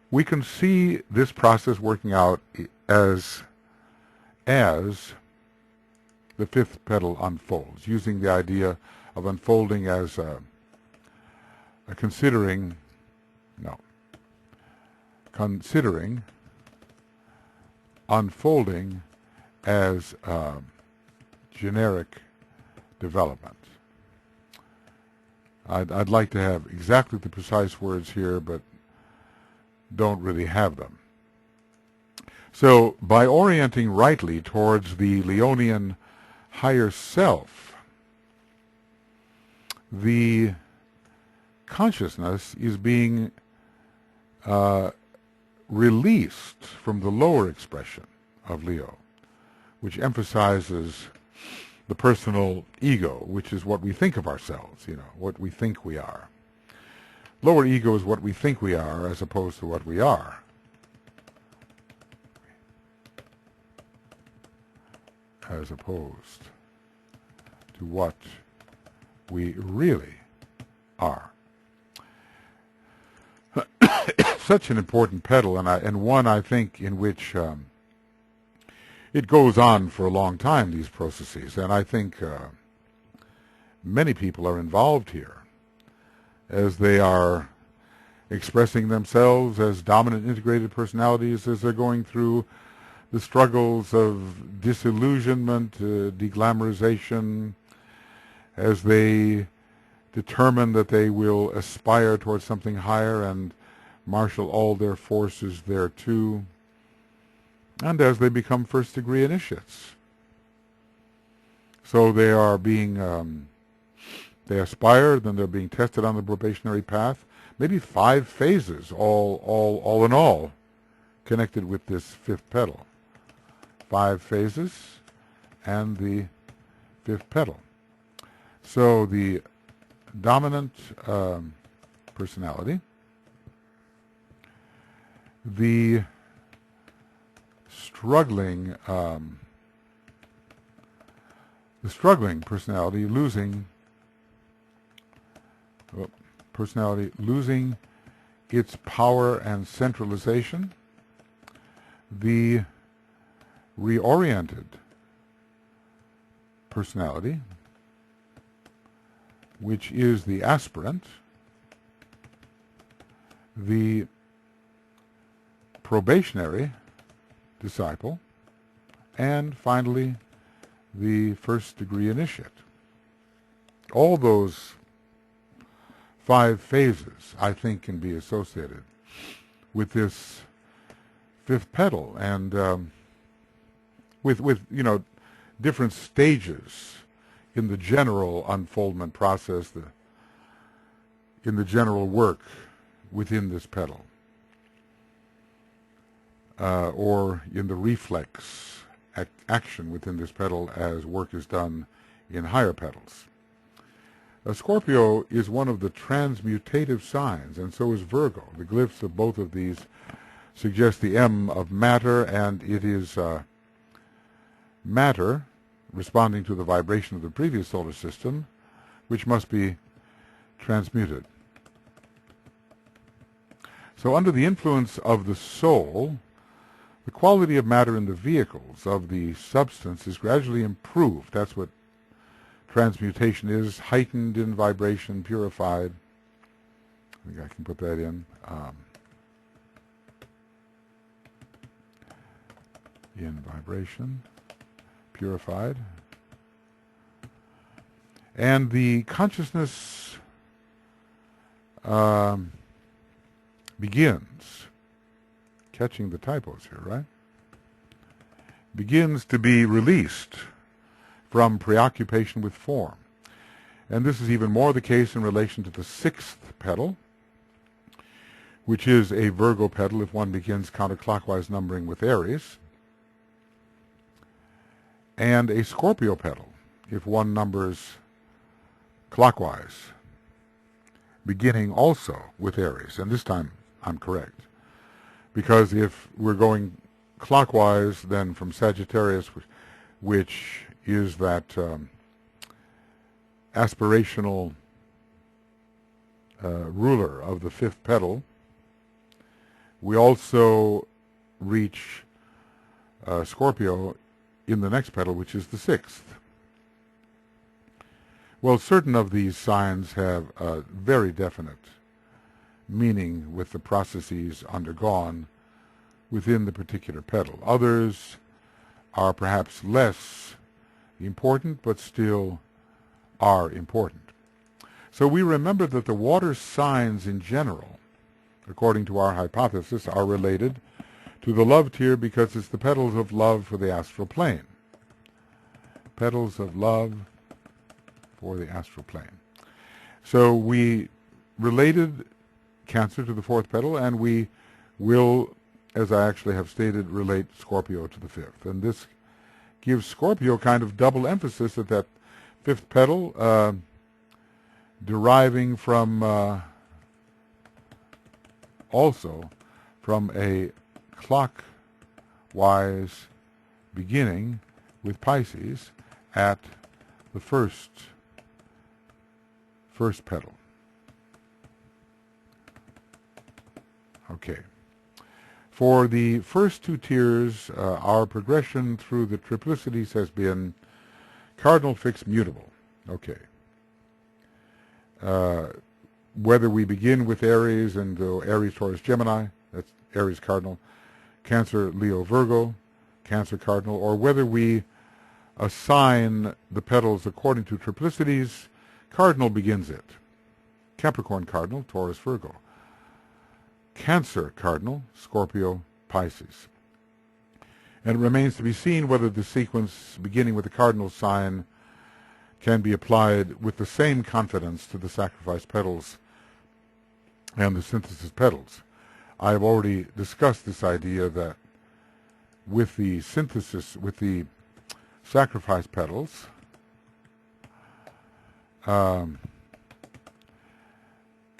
we can see this process working out as the fifth petal unfolds, using the idea of unfolding as considering unfolding as generic development. I'd like to have exactly the precise words here, but don't really have them. So, by orienting rightly towards the Leonian higher self, the consciousness is being released from the lower expression of Leo, which emphasizes the personal ego, which is what we think of ourselves, what we think we are. Lower ego is what we think we are as opposed to what we are. As opposed to what we really are. Such an important petal, and one I think in which it goes on for a long time, these processes, and I think many people are involved here as they are expressing themselves as dominant integrated personalities, as they're going through the struggles of disillusionment, deglamorization, as they determine that they will aspire towards something higher and marshal all their forces thereto, and as they become first-degree initiates. So they are being, they aspire, then they're being tested on the probationary path, maybe 5 phases, all in all, connected with this 5th petal. 5 phases and the 5th petal. So the dominant personality, the struggling personality losing its power and centralization, the reoriented personality, which is the aspirant, the probationary disciple, and finally the first-degree initiate. All those 5 phases, I think, can be associated with this 5th petal, and with different stages in the general unfoldment process, in the general work within this petal, or in the reflex action within this petal as work is done in higher petals. Scorpio is one of the transmutative signs, and so is Virgo. The glyphs of both of these suggest the M of matter, and it is matter responding to the vibration of the previous solar system, which must be transmuted. So under the influence of the soul, the quality of matter in the vehicles of the substance is gradually improved. That's what transmutation is, heightened in vibration, purified. I think I can put that in. In vibration, purified. And the consciousness begins, catching the typos here, right? Begins to be released from preoccupation with form. And this is even more the case in relation to the 6th petal, which is a Virgo petal if one begins counterclockwise numbering with Aries, and a Scorpio petal if one numbers clockwise, beginning also with Aries. And this time I'm correct, because if we're going clockwise, then from Sagittarius, which is that aspirational ruler of the 5th petal, we also reach Scorpio in the next petal, which is the 6th. Well, certain of these signs have a very definite meaning with the processes undergone within the particular petal. Others are perhaps less important, but still are important. So we remember that the water signs in general, according to our hypothesis, are related to the love tier because it's the petals of love for the astral plane. Petals of love for the astral plane. So we related Cancer to the 4th petal, and we will as I actually have stated, relate Scorpio to the fifth. And this gives Scorpio kind of double emphasis at that fifth petal, deriving from also from a clockwise beginning with Pisces at the first petal. Okay. For the first two tiers, our progression through the triplicities has been cardinal, fixed, mutable. Okay. Whether we begin with Aries and go Aries, Taurus, Gemini, that's Aries cardinal, Cancer, Leo, Virgo, Cancer cardinal, or whether we assign the petals according to triplicities, cardinal begins it. Capricorn cardinal, Taurus, Virgo. Cancer cardinal, Scorpio, Pisces. And it remains to be seen whether the sequence beginning with the cardinal sign can be applied with the same confidence to the sacrifice petals and the synthesis petals. I have already discussed this idea that with the synthesis, with the sacrifice petals,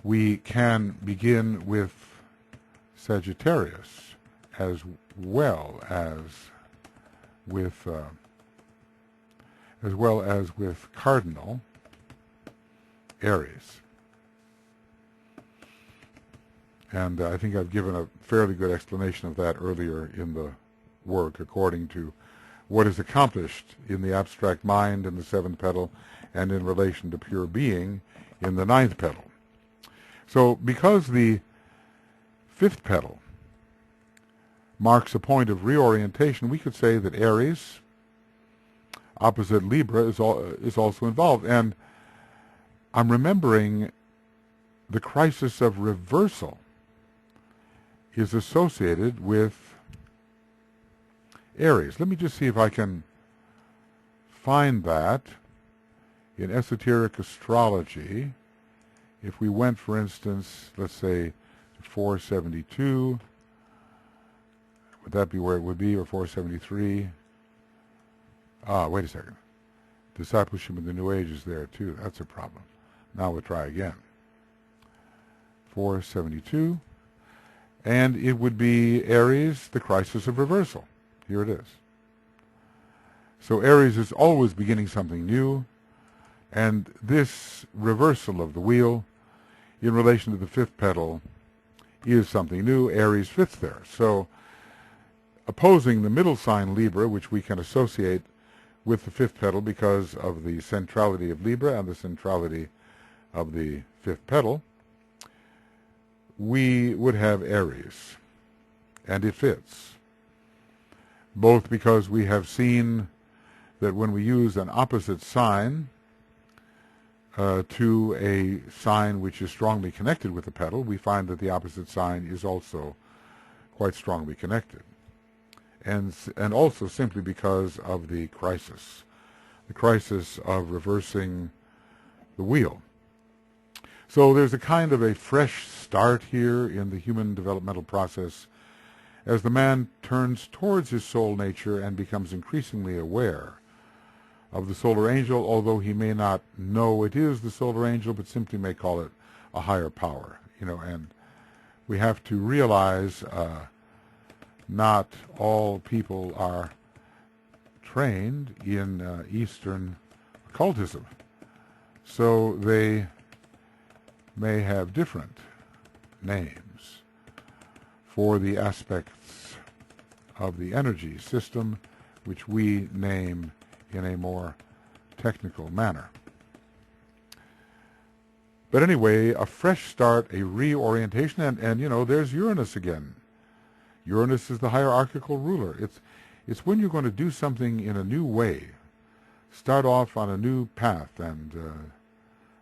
we can begin with Sagittarius as well as with cardinal Aries. And I think I've given a fairly good explanation of that earlier in the work, according to what is accomplished in the abstract mind in the seventh petal and in relation to pure being in the ninth petal. So because the fifth petal marks a point of reorientation, we could say that Aries, opposite Libra, is also involved. And I'm remembering the crisis of reversal is associated with Aries. Let me just see if I can find that in esoteric astrology. If we went, for instance, let's say to 472, would that be where it would be, or 473? Wait a second. Discipleship in the New Age is there too. That's a problem. Now we'll try again. 472. And it would be Aries, the crisis of reversal. Here it is. So Aries is always beginning something new, and this reversal of the wheel in relation to the fifth petal is something new. Aries fits there. So opposing the middle sign Libra, which we can associate with the fifth petal because of the centrality of Libra and the centrality of the fifth petal, we would have Aries, and it fits, both because we have seen that when we use an opposite sign to a sign which is strongly connected with the petal, we find that the opposite sign is also quite strongly connected. And also simply because of the crisis of reversing the wheel. So there's a kind of a fresh start here in the human developmental process as the man turns towards his soul nature and becomes increasingly aware of the solar angel, although he may not know it is the solar angel, but simply may call it a higher power. And we have to realize not all people are trained in Eastern occultism, so they may have different names for the aspects of the energy system, which we name in a more technical manner. But anyway, a fresh start, a reorientation, and there's Uranus again. Uranus is the hierarchical ruler. It's when you're going to do something in a new way, start off on a new path and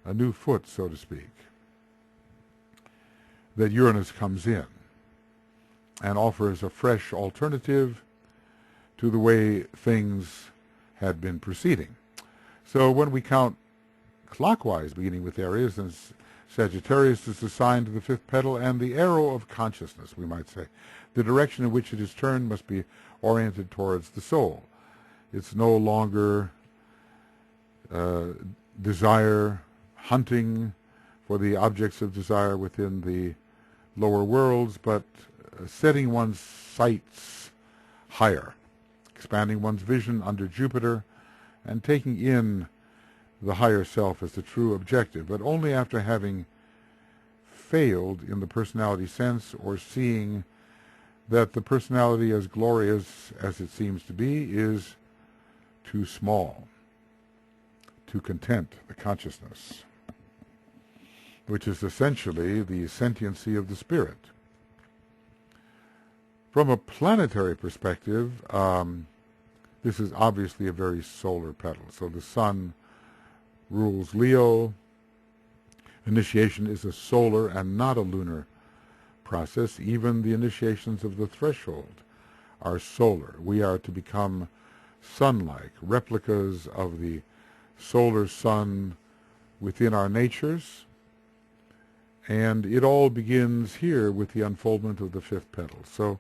a new foot, so to speak, that Uranus comes in and offers a fresh alternative to the way things had been proceeding. So when we count clockwise, beginning with Aries and Sagittarius is the sign to the fifth petal and the arrow of consciousness, we might say. The direction in which it is turned must be oriented towards the soul. It's no longer desire, hunting for the objects of desire within the lower worlds, but setting one's sights higher, expanding one's vision under Jupiter, and taking in the higher self as the true objective, but only after having failed in the personality sense, or seeing that the personality, as glorious as it seems to be, is too small to content the consciousness, which is essentially the sentiency of the spirit. From a planetary perspective, this is obviously a very solar petal. So the sun rules Leo. Initiation is a solar and not a lunar process. Even the initiations of the threshold are solar. We are to become sun-like, replicas of the solar sun within our natures. And it all begins here with the unfoldment of the fifth petal. So,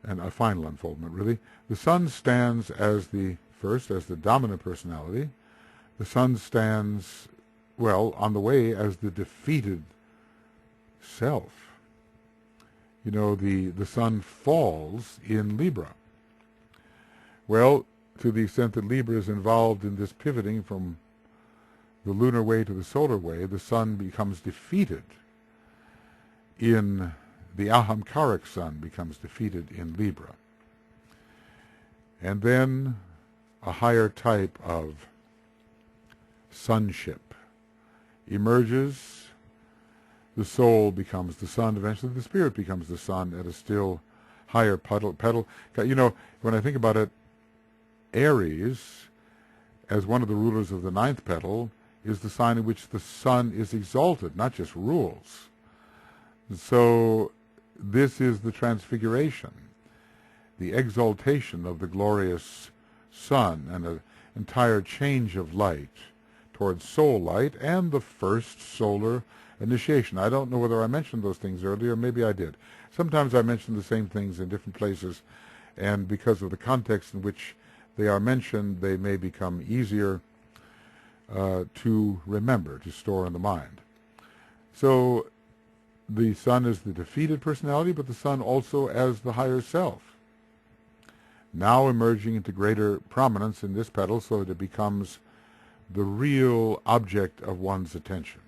and a final unfoldment, really. The sun stands as the first, as the dominant personality. The sun stands, well, on the way as the defeated self. You know, the sun falls in Libra. Well, to the extent that Libra is involved in this pivoting from the lunar way to the solar way, the sun becomes defeated in the ahamkaric sun becomes defeated in Libra. And then a higher type of sonship emerges. The soul becomes the sun. Eventually the spirit becomes the sun at a still higher petal. You know, when I think about it, Aries, as one of the rulers of the ninth petal, is the sign in which the sun is exalted, not just rules. So this is the transfiguration, the exaltation of the glorious sun, and an entire change of light towards soul light, and the first solar initiation. I don't know whether I mentioned those things earlier, maybe I did. Sometimes I mention the same things in different places, and because of the context in which they are mentioned, they may become easier to remember, to store in the mind. So the sun is the defeated personality, but the sun also as the higher self, now emerging into greater prominence in this petal so that it becomes the real object of one's attention.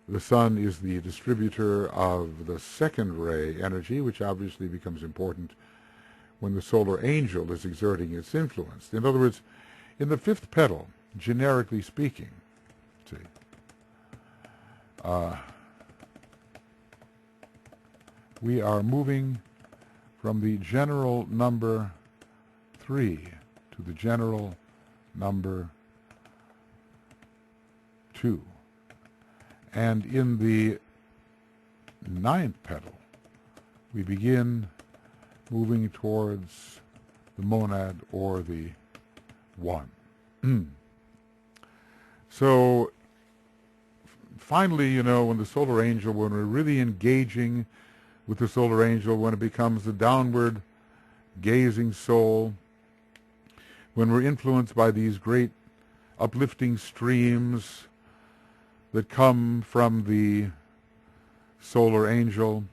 The sun is the distributor of the second ray energy, which obviously becomes important when the solar angel is exerting its influence. In other words, in the fifth petal, generically speaking, we are moving from the general number 3 to the general number 2. And in the ninth petal, we begin moving towards the monad, or the one. So finally, you know, when the solar angel, when we're really engaging with the solar angel, when it becomes the downward gazing soul, when we're influenced by these great uplifting streams that come from the solar angel,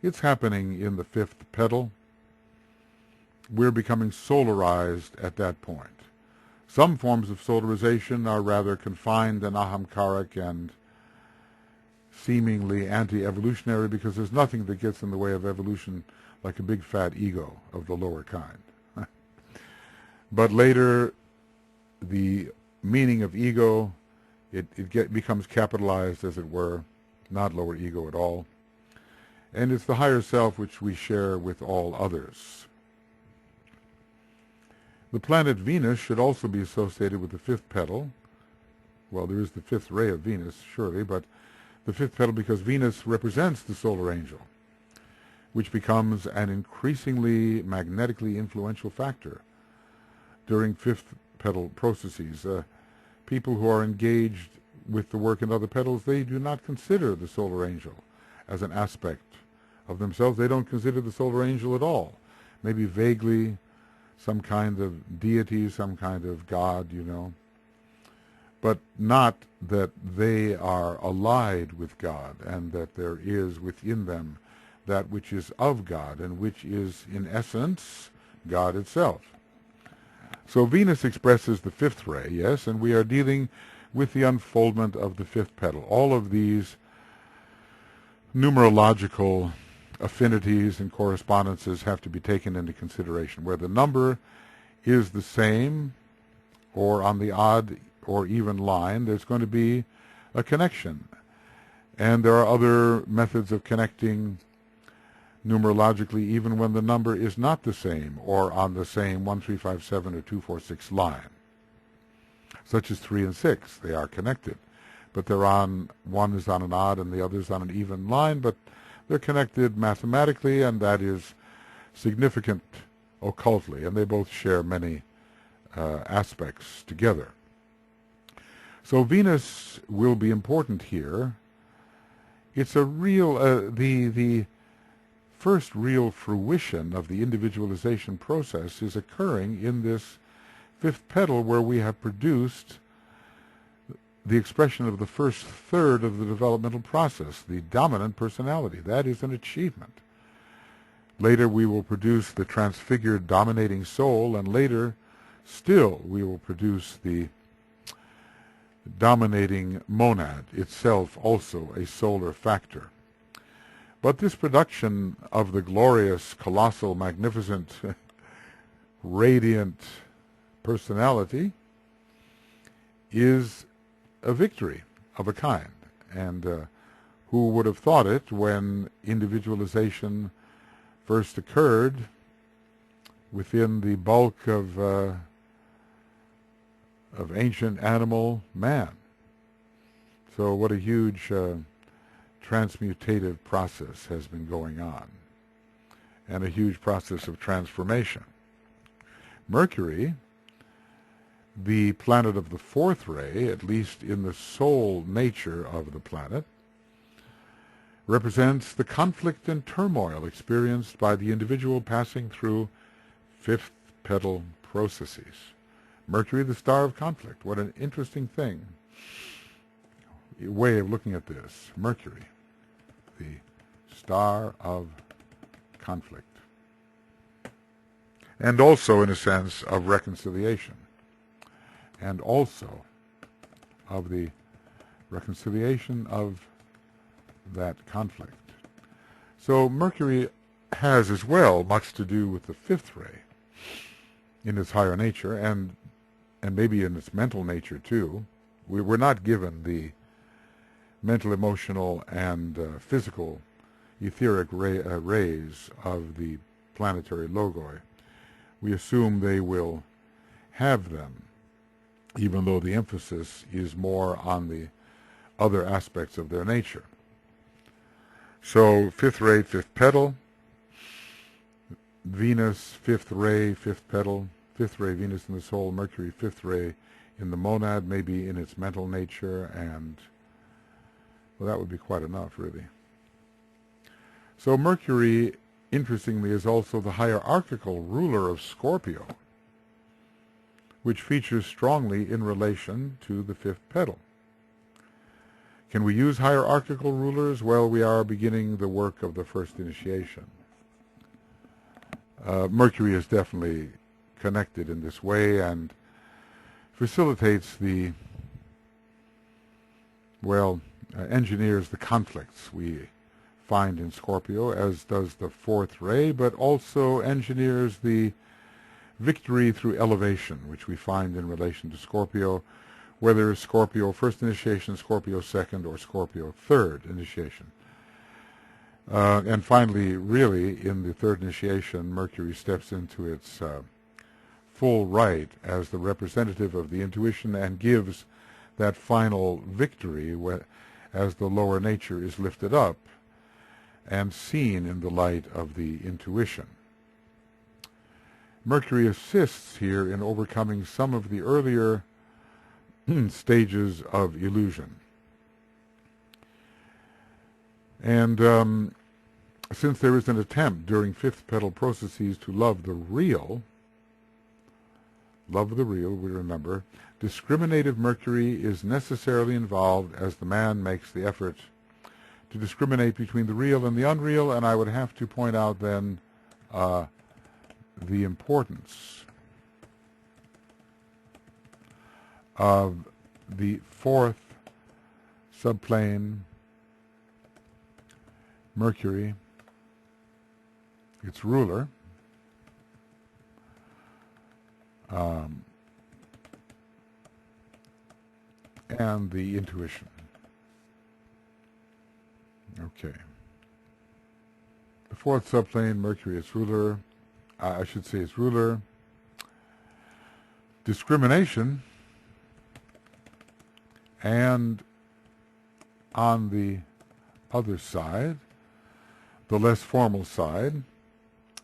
it's happening in the fifth petal. We're becoming solarized at that point. Some forms of solarization are rather confined and ahamkaric and seemingly anti-evolutionary, because there's nothing that gets in the way of evolution like a big fat ego of the lower kind. But later, the meaning of ego, it becomes capitalized, as it were, not lower ego at all. And it's the higher self which we share with all others. The planet Venus should also be associated with the fifth petal. Well, there is the fifth ray of Venus, surely, but the fifth petal, because Venus represents the solar angel, which becomes an increasingly magnetically influential factor during fifth petal processes. People who are engaged with the work in other petals, they do not consider the solar angel as an aspect of themselves. They don't consider the solar angel at all. Maybe vaguely some kind of deity, some kind of God, you know, but not that they are allied with God and that there is within them that which is of God and which is in essence God itself. So Venus expresses the fifth ray, yes, and we are dealing with the unfoldment of the fifth petal. All of these numerological affinities and correspondences have to be taken into consideration, where the number is the same or on the odd or even line, there's going to be a connection. And there are other methods of connecting numerologically even when the number is not the same or on the same 1, 3, 5, 7 or 2, 4, 6 line, such as 3 and 6. They are connected, but they're on, one is on an odd and the other is on an even line, but they're connected mathematically, and that is significant occultly, and they both share many aspects together. So Venus will be important here. It's a real, the first real fruition of the individualization process is occurring in this fifth petal, where we have produced the expression of the first third of the developmental process, the dominant personality. That is an achievement. Later we will produce the transfigured dominating soul, and later still we will produce the dominating monad, itself also a solar factor. But this production of the glorious, colossal, magnificent, radiant personality is a victory of a kind. And who would have thought it when individualization first occurred within the bulk of ancient animal man? So what a huge transmutative process has been going on, and a huge process of transformation. Mercury, the planet of the fourth ray, at least in the soul nature of the planet, represents the conflict and turmoil experienced by the individual passing through fifth petal processes. Mercury, the star of conflict. What an interesting thing, way of looking at this. Mercury, the star of conflict. And also, in a sense, of reconciliation. And also of the reconciliation of that conflict. So Mercury has as well much to do with the fifth ray in its higher nature, and maybe in its mental nature too. We're not given the mental, emotional, and physical etheric rays of the planetary logoi. We assume they will have them, even though the emphasis is more on the other aspects of their nature. So fifth ray, fifth petal, Venus, fifth ray, fifth petal, fifth ray, Venus in the soul, Mercury, fifth ray in the monad, maybe in its mental nature, and, well, that would be quite enough, really. So Mercury, interestingly, is also the hierarchical ruler of Scorpio, which features strongly in relation to the fifth petal. Can we use hierarchical rulers? Well, we are beginning the work of the first initiation. Mercury is definitely connected in this way and facilitates the, engineers the conflicts we find in Scorpio, as does the fourth ray, but also engineers the victory through elevation, which we find in relation to Scorpio, whether Scorpio first initiation, Scorpio second, or Scorpio third initiation. And finally, really, in the third initiation, Mercury steps into its full right as the representative of the intuition and gives that final victory as the lower nature is lifted up and seen in the light of the intuition. Mercury assists here in overcoming some of the earlier stages of illusion. And since there is an attempt during fifth petal processes to love the real, we remember, discriminative Mercury is necessarily involved as the man makes the effort to discriminate between the real and the unreal, and I would have to point out then the importance of the fourth subplane, Mercury, its ruler, and the intuition. Okay. The fourth subplane, Mercury, its ruler, I should say its ruler, discrimination, and on the other side, the less formal side,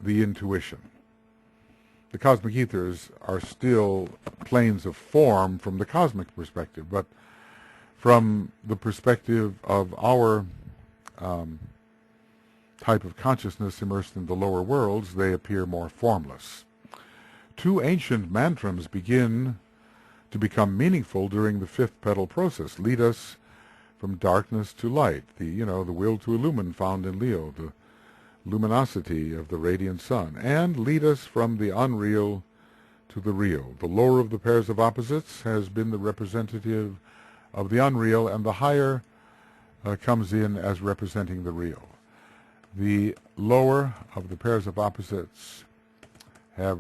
the intuition. The cosmic ethers are still planes of form from the cosmic perspective, but from the perspective of our type of consciousness immersed in the lower worlds, they appear more formless. Two ancient mantrams begin to become meaningful during the fifth petal process. Lead us from darkness to light. The will to illumine found in Leo, the luminosity of the radiant sun, and lead us from the unreal to the real. The lower of the pairs of opposites has been the representative of the unreal, and the higher comes in as representing the real. The lower of the pairs of opposites have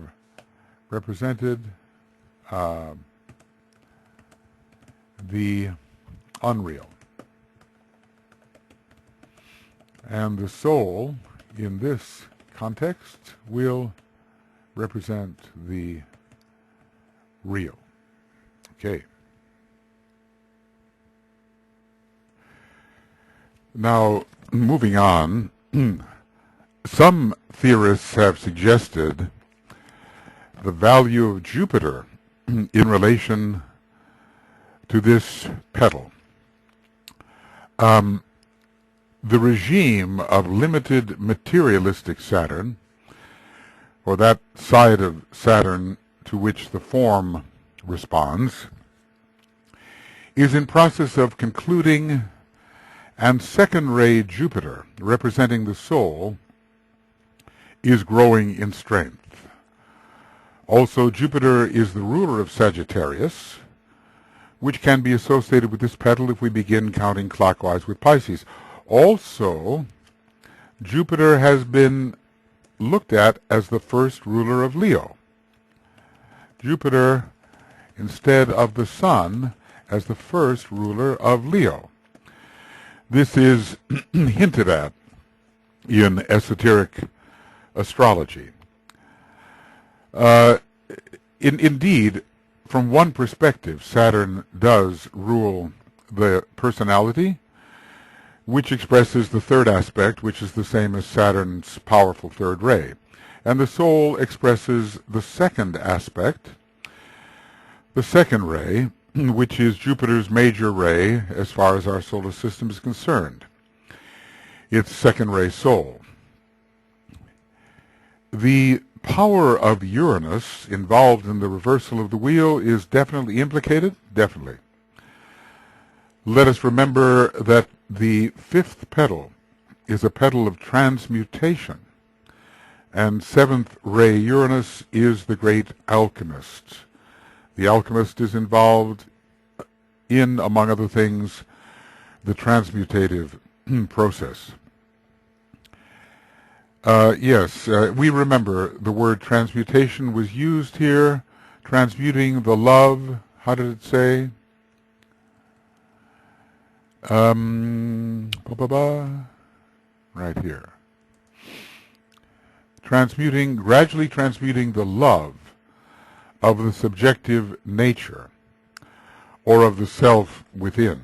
represented the unreal. And the soul, in this context, will represent the real. Okay. Now, moving on, some theorists have suggested the value of Jupiter in relation to this petal. The regime of limited materialistic Saturn, or that side of Saturn to which the form responds, is in process of concluding, and second-ray Jupiter, representing the soul, is growing in strength. Also, Jupiter is the ruler of Sagittarius, which can be associated with this petal if we begin counting clockwise with Pisces. Also, Jupiter has been looked at as the first ruler of Leo. Jupiter, instead of the Sun, as the first ruler of Leo. This is hinted at in esoteric astrology. Indeed, from one perspective, Saturn does rule the personality, which expresses the third aspect, which is the same as Saturn's powerful third ray. And the soul expresses the second aspect, the second ray, which is Jupiter's major ray as far as our solar system is concerned. Its second ray soul. The power of Uranus involved in the reversal of the wheel is definitely implicated, definitely. Let us remember that the fifth petal is a petal of transmutation, and seventh ray Uranus is the great alchemist. The alchemist is involved in, among other things, the transmutative process. Yes, we remember the word transmutation was used here, transmuting the love, how did it say? Right here. Gradually transmuting the love of the subjective nature, or of the self within.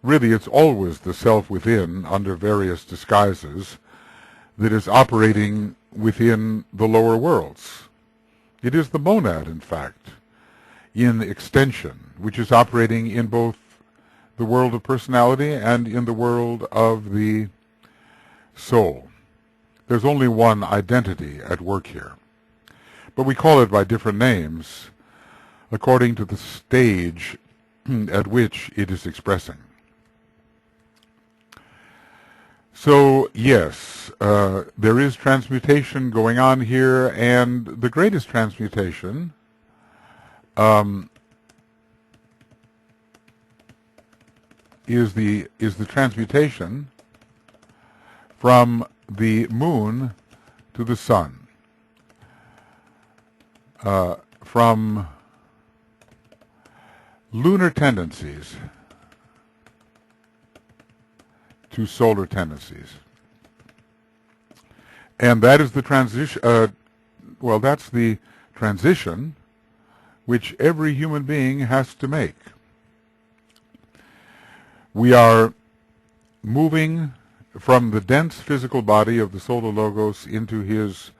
Really, it's always the self within, under various disguises, that is operating within the lower worlds. It is the monad, in fact. in extension, which is operating in both the world of personality and in the world of the soul. There's only one identity at work here, but we call it by different names according to the stage at which it is expressing. So yes, there is transmutation going on here, and the greatest transmutation is the transmutation from the moon to the sun, from lunar tendencies to solar tendencies. And that is the transition, that's the transition which every human being has to make. We are moving from the dense physical body of the solar logos into his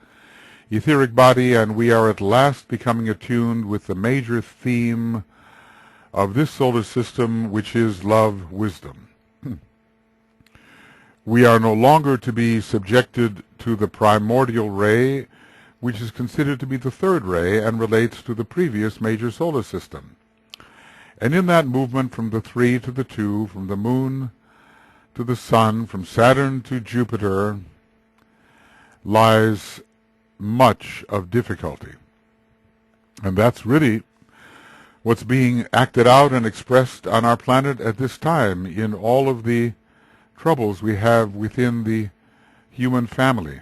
etheric body, and we are at last becoming attuned with the major theme of this solar system, which is love, wisdom. We are no longer to be subjected to the primordial ray, which is considered to be the third ray and relates to the previous major solar system. And in that movement from the 3 to the 2, from the moon to the sun, from Saturn to Jupiter, lies much of difficulty. And that's really what's being acted out and expressed on our planet at this time in all of the troubles we have within the human family.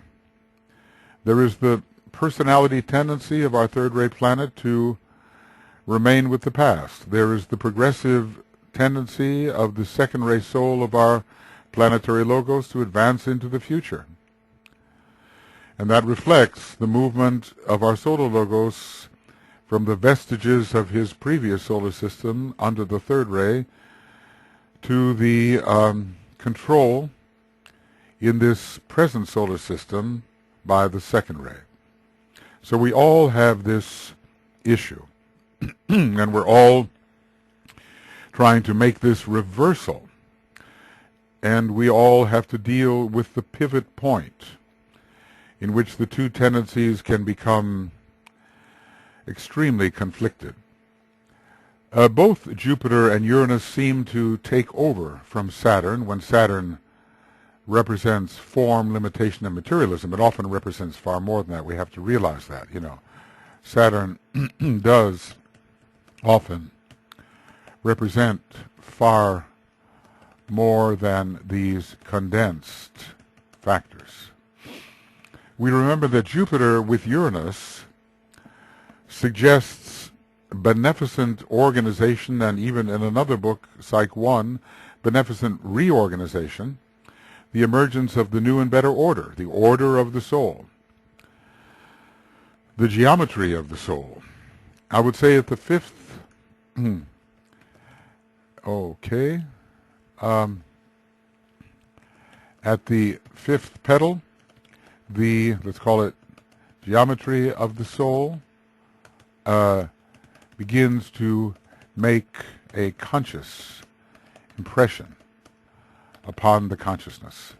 There is the personality tendency of our third-ray planet to remain with the past. There is the progressive tendency of the second-ray soul of our planetary logos to advance into the future. And that reflects the movement of our solar logos from the vestiges of his previous solar system under the third ray to the control in this present solar system by the second ray. So we all have this issue, and we're all trying to make this reversal, and we all have to deal with the pivot point in which the two tendencies can become extremely conflicted. Both Jupiter and Uranus seem to take over from Saturn when Saturn represents form, limitation, and materialism. It often represents far more than that. We have to realize that, Saturn does often represent far more than these condensed factors. We remember that Jupiter with Uranus suggests beneficent organization, and even in another book, Psych 1, beneficent reorganization, the emergence of the new and better order, the order of the soul, the geometry of the soul. I would say at the fifth, at the fifth petal, let's call it geometry of the soul, begins to make a conscious impression upon the consciousness.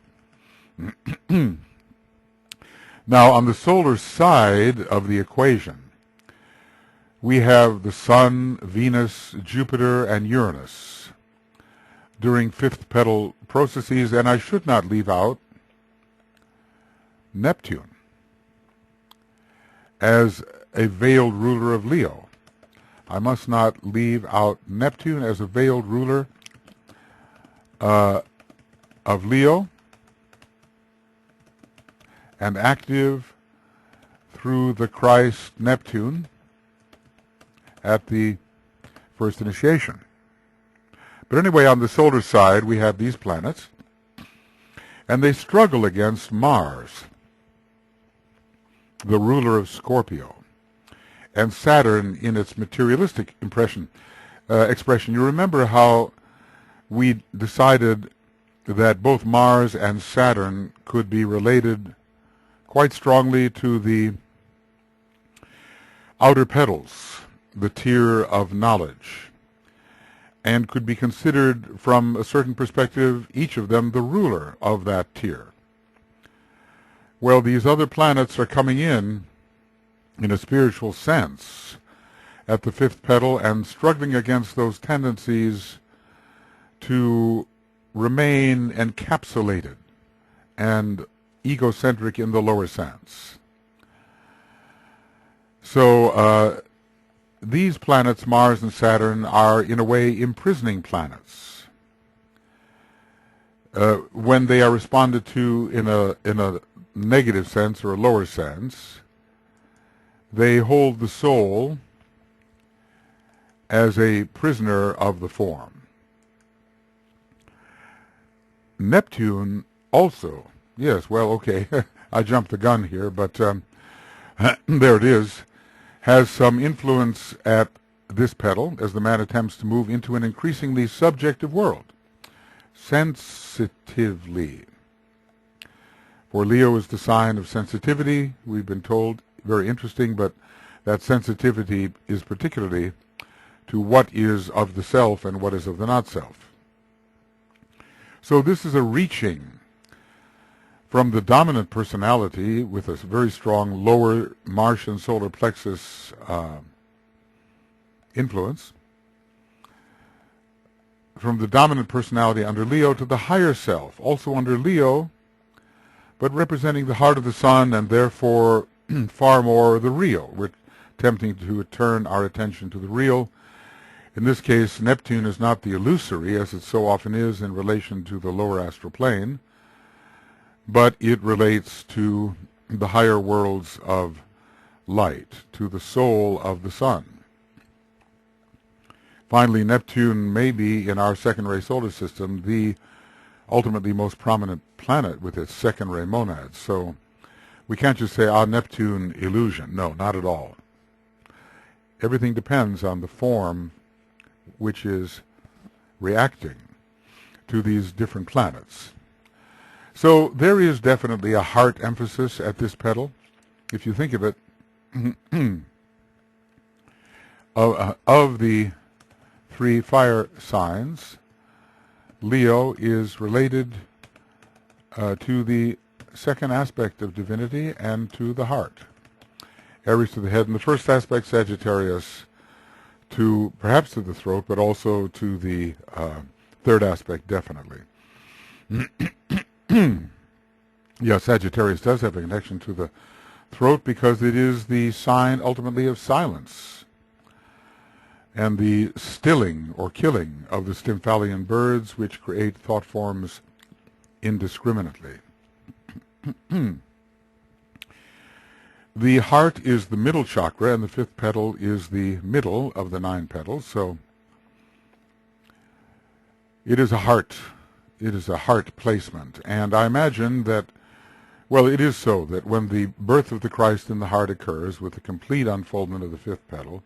Now, on the solar side of the equation, we have the Sun, Venus, Jupiter, and Uranus during fifth petal processes, and I should not leave out Neptune as a veiled ruler of Leo. I must not leave out Neptune as a veiled ruler of Leo and active through the Christ Neptune at the first initiation. But anyway, on the solar side, we have these planets, and they struggle against Mars, the ruler of Scorpio, and Saturn in its materialistic expression. You remember how we decided that both Mars and Saturn could be related quite strongly to the outer petals, the tier of knowledge, and could be considered from a certain perspective, each of them the ruler of that tier. Well, these other planets are coming in a spiritual sense, at the fifth petal and struggling against those tendencies to remain encapsulated and egocentric in the lower sense. So these planets, Mars and Saturn, are in a way imprisoning planets. When they are responded to in a negative sense or a lower sense, they hold the soul as a prisoner of the form. Neptune also, yes, well, okay, I jumped the gun here, but there it is, has some influence at this petal as the man attempts to move into an increasingly subjective world, sensitively. For Leo is the sign of sensitivity, we've been told, very interesting, but that sensitivity is particularly to what is of the self and what is of the not-self. So this is a reaching from the dominant personality with a very strong lower Martian solar plexus influence, from the dominant personality under Leo to the higher self, also under Leo, but representing the heart of the sun and therefore far more the real. We're attempting to turn our attention to the real. In this case, Neptune is not the illusory, as it so often is in relation to the lower astral plane, but it relates to the higher worlds of light, to the soul of the sun. Finally, Neptune may be, in our second-ray solar system, the ultimately most prominent planet with its second-ray monads. So we can't just say, Neptune illusion. No, not at all. Everything depends on the form which is reacting to these different planets. So there is definitely a heart emphasis at this petal. If you think of it, of the three fire signs, Leo is related to the second aspect of divinity and to the heart. Aries to the head, and the first aspect, Sagittarius, to perhaps to the throat, but also to the third aspect, definitely. Yeah, Sagittarius does have a connection to the throat because it is the sign ultimately of silence and the stilling or killing of the Stymphalian birds, which create thought forms indiscriminately. The heart is the middle chakra, and the fifth petal is the middle of the 9 petals. So it is a heart. It is a heart placement. And I imagine that, well, it is so that when the birth of the Christ in the heart occurs with the complete unfoldment of the fifth petal,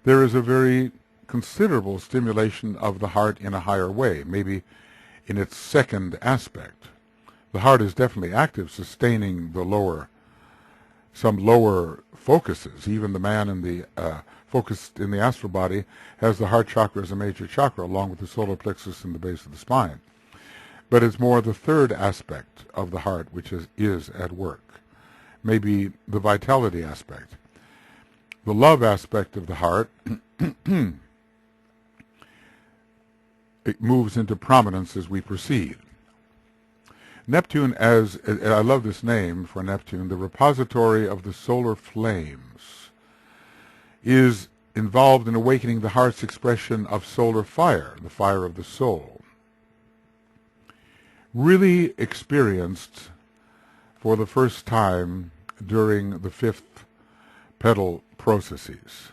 there is a very considerable stimulation of the heart in a higher way, maybe in its second aspect. The heart is definitely active, sustaining the lower, some lower focuses. Even the man in the focused in the astral body has the heart chakra as a major chakra, along with the solar plexus in the base of the spine. But it's more the third aspect of the heart which is at work, maybe the vitality aspect. The love aspect of the heart, it moves into prominence as we proceed. Neptune, as I love this name for Neptune, the repository of the solar flames, is involved in awakening the heart's expression of solar fire, the fire of the soul. Really experienced for the first time during the fifth petal processes.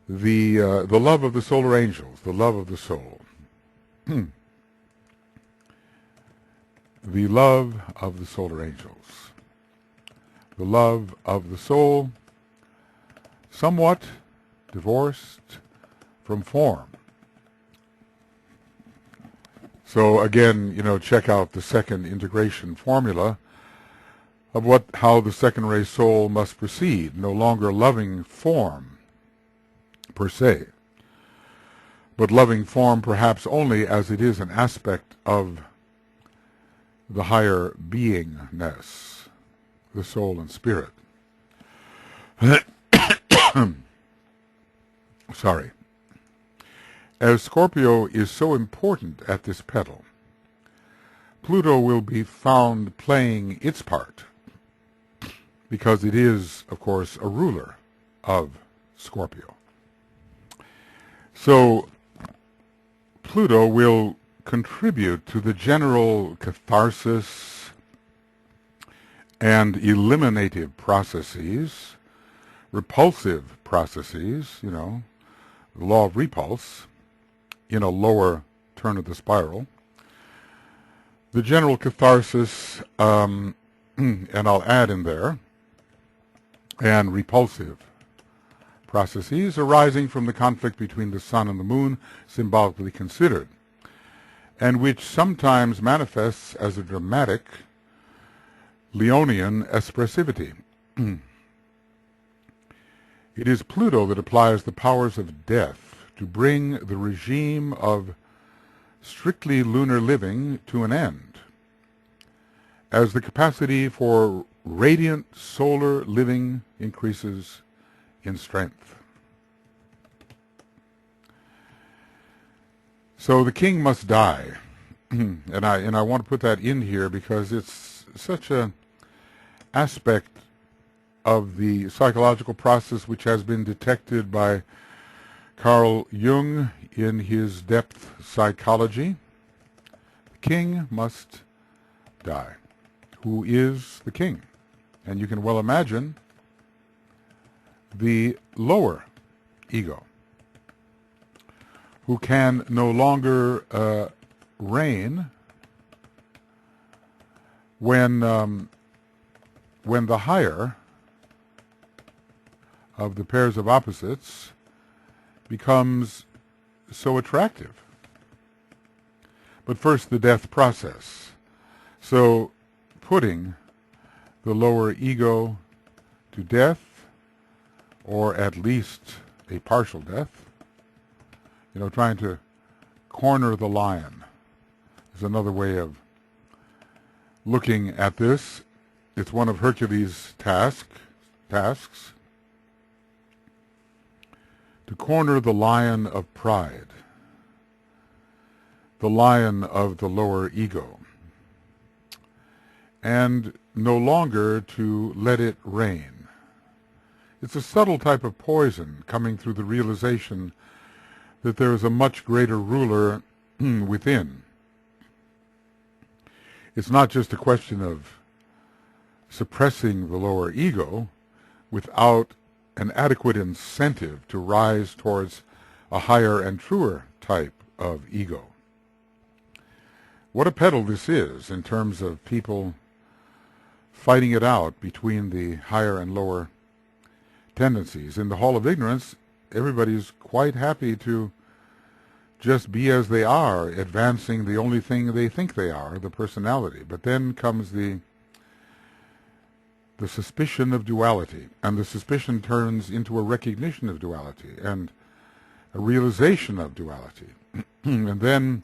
The love of the solar angels, the love of the soul. The love of the solar angels. The love of the soul, somewhat divorced from form. So again, check out the second integration formula. of how the second ray soul must proceed, no longer loving form per se, but loving form perhaps only as it is an aspect of the higher beingness, the soul and spirit. Sorry. As Scorpio is so important at this petal, Pluto will be found playing its part, because it is, of course, a ruler of Scorpio. So Pluto will contribute to the general catharsis and eliminative processes, repulsive processes, the law of repulse in a lower turn of the spiral. The general catharsis, and I'll add in there, and repulsive processes arising from the conflict between the sun and the moon, symbolically considered, and which sometimes manifests as a dramatic Leonian expressivity. It is Pluto that applies the powers of death to bring the regime of strictly lunar living to an end, as the capacity for radiant solar living increases in strength. So the king must die, and I want to put that in here because it's such an aspect of the psychological process which has been detected by Carl Jung in his depth psychology. The king must die. Who is the king? And you can well imagine the lower ego, who can no longer reign when the higher of the pairs of opposites becomes so attractive. But first, the death process. So putting the lower ego to death, or at least a partial death, trying to corner the lion is another way of looking at this. It's one of Hercules' tasks, to corner the lion of pride, the lion of the lower ego, and no longer to let it reign. It's a subtle type of poison coming through the realization that there is a much greater ruler within. It's not just a question of suppressing the lower ego without an adequate incentive to rise towards a higher and truer type of ego. What a petal this is in terms of people fighting it out between the higher and lower tendencies. In the Hall of Ignorance, everybody's quite happy to just be as they are, advancing the only thing they think they are, the personality. But then comes the suspicion of duality, and the suspicion turns into a recognition of duality and a realization of duality. And then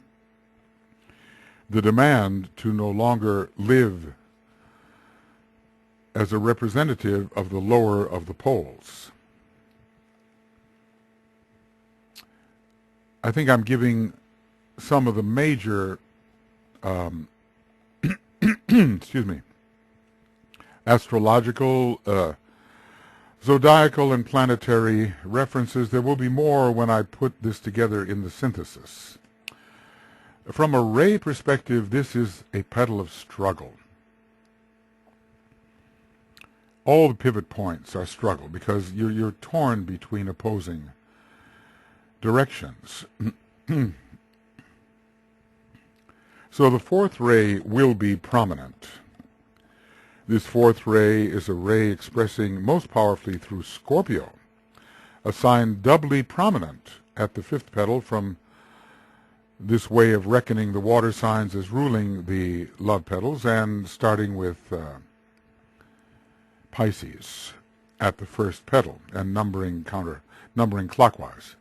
the demand to no longer live as a representative of the lower of the poles. I think I'm giving some of the major excuse me, astrological, zodiacal, and planetary references. There will be more when I put this together in the synthesis. From a ray perspective, this is a petal of struggle. All the pivot points are struggle because you're torn between opposing directions. So the fourth ray will be prominent. This fourth ray is a ray expressing most powerfully through Scorpio, a sign doubly prominent at the fifth petal from this way of reckoning the water signs as ruling the love petals, and starting with Pisces at the first petal and numbering clockwise.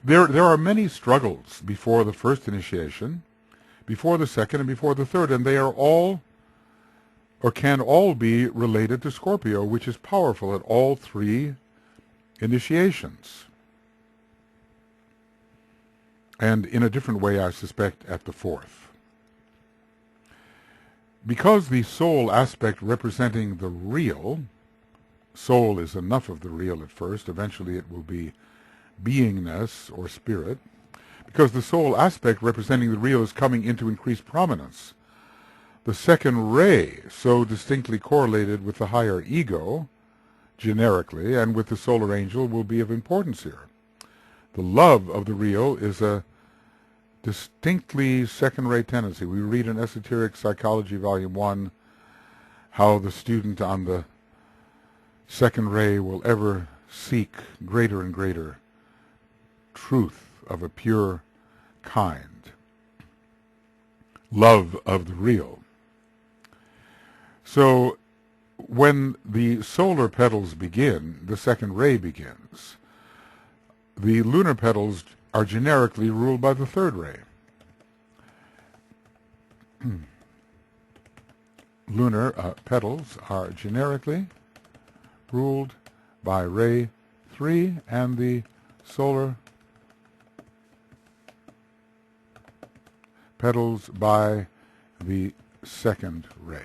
There are many struggles before the first initiation, before the second, and before the third, and they are all, or can all be, related to Scorpio, which is powerful at all three initiations. And in a different way, I suspect, at the fourth. Because the soul aspect representing the real, soul is enough of the real at first, eventually it will be beingness or spirit, because the soul aspect representing the real is coming into increased prominence. The second ray, so distinctly correlated with the higher ego, generically, and with the solar angel, will be of importance here. The love of the real is a distinctly second-rate tendency. We read in Esoteric Psychology, Volume 1, how the student on the second ray will ever seek greater and greater truth of a pure kind. Love of the real. So when the solar petals begin, the second ray begins. The lunar petals are generically ruled by the third ray. Lunar petals are generically ruled by ray 3, and the solar petals by the second ray.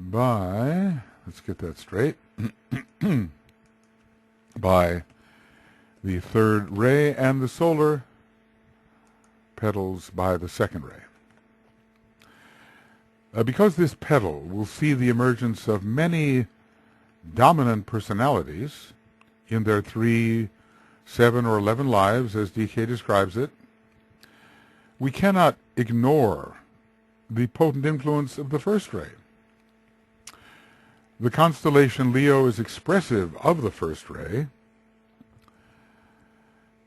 Let's get that straight, by the third ray, and the solar petals by the second ray. Because this petal will see the emergence of many dominant personalities in their 3, 7, or 11 lives, as DK describes it, we cannot ignore the potent influence of the first ray. The constellation Leo is expressive of the first ray,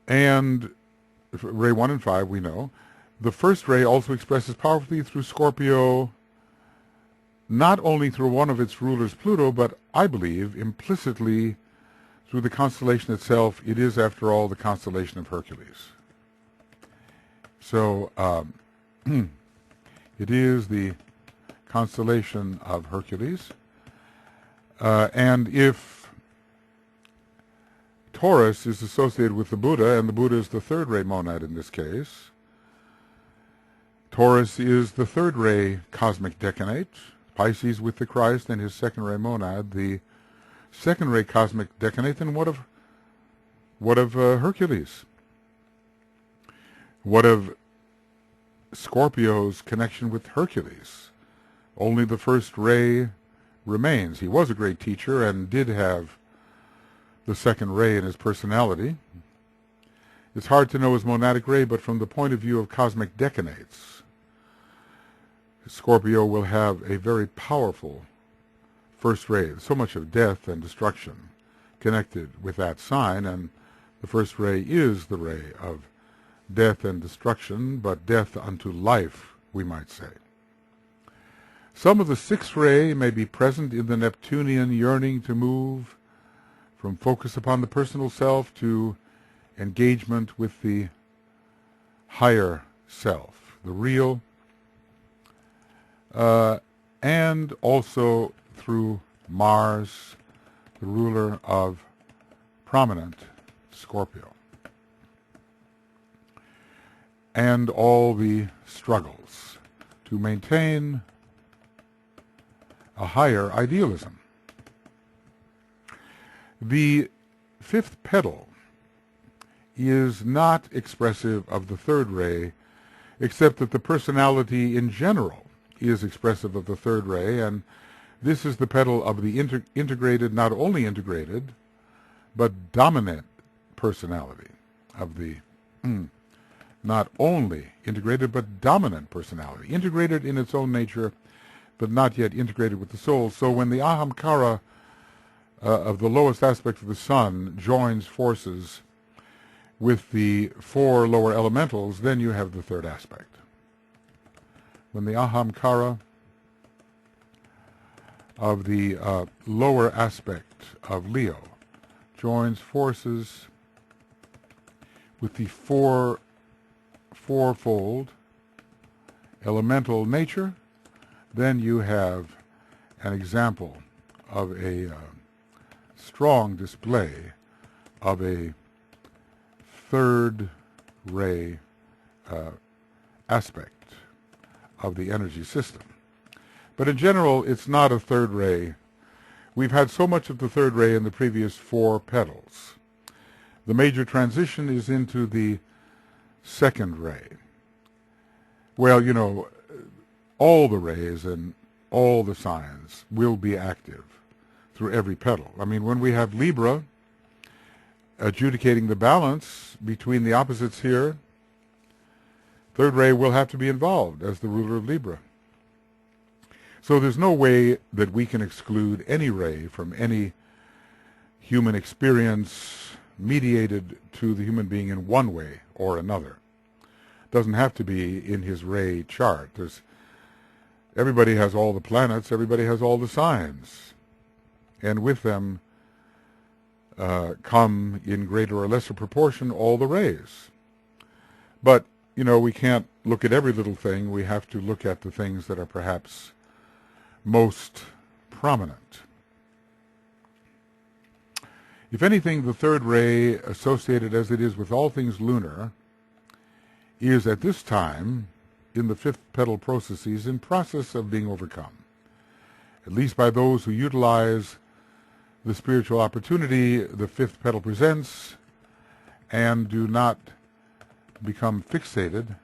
and ray 1 and 5 we know. The first ray also expresses powerfully through Scorpio, not only through one of its rulers, Pluto, but I believe implicitly through the constellation itself. It is, after all, the constellation of Hercules. So it is the constellation of Hercules. And if Taurus is associated with the Buddha, and the Buddha is the third ray monad in this case, Taurus is the third ray cosmic decanate, Pisces with the Christ and his second ray monad, the second ray cosmic decanate. And what of Hercules? What of Scorpio's connection with Hercules? Only the first ray remains. He was a great teacher and did have the second ray in his personality. It's hard to know his monadic ray, but from the point of view of cosmic decanates, Scorpio will have a very powerful first ray. So much of death and destruction connected with that sign, and the first ray is the ray of death and destruction, but death unto life, we might say. Some of the sixth ray may be present in the Neptunian yearning to move from focus upon the personal self to engagement with the higher self, the real, and also through Mars, the ruler of prominent Scorpio, and all the struggles to maintain a higher idealism. The fifth petal is not expressive of the third ray, except that the personality in general is expressive of the third ray, and this is the petal of the integrated, not only integrated, but dominant personality of the not only integrated, but dominant personality, integrated in its own nature, but not yet integrated with the soul. So when the ahamkara of the lowest aspect of the sun joins forces with the 4 lower elementals, then you have the third aspect. when the ahamkara of the lower aspect of Leo joins forces with the fourfold elemental nature, then you have an example of a strong display of a third ray aspect of the energy system. But in general, it's not a third ray. We've had so much of the third ray in the previous 4 petals. The major transition is into the second ray. Well, you know, all the rays and all the signs will be active through every petal. I mean, when we have Libra adjudicating the balance between the opposites here, third ray will have to be involved as the ruler of Libra. So there's no way that we can exclude any ray from any human experience mediated to the human being in one way or another. Doesn't have to be in his ray chart. Everybody has all the planets, everybody has all the signs, and with them come in greater or lesser proportion all the rays. But, you know, we can't look at every little thing. We have to look at the things that are perhaps most prominent. If anything, the third ray, associated as it is with all things lunar, is at this time, in the 5th petal processes, in process of being overcome, at least by those who utilize the spiritual opportunity the 5th petal presents and do not become fixated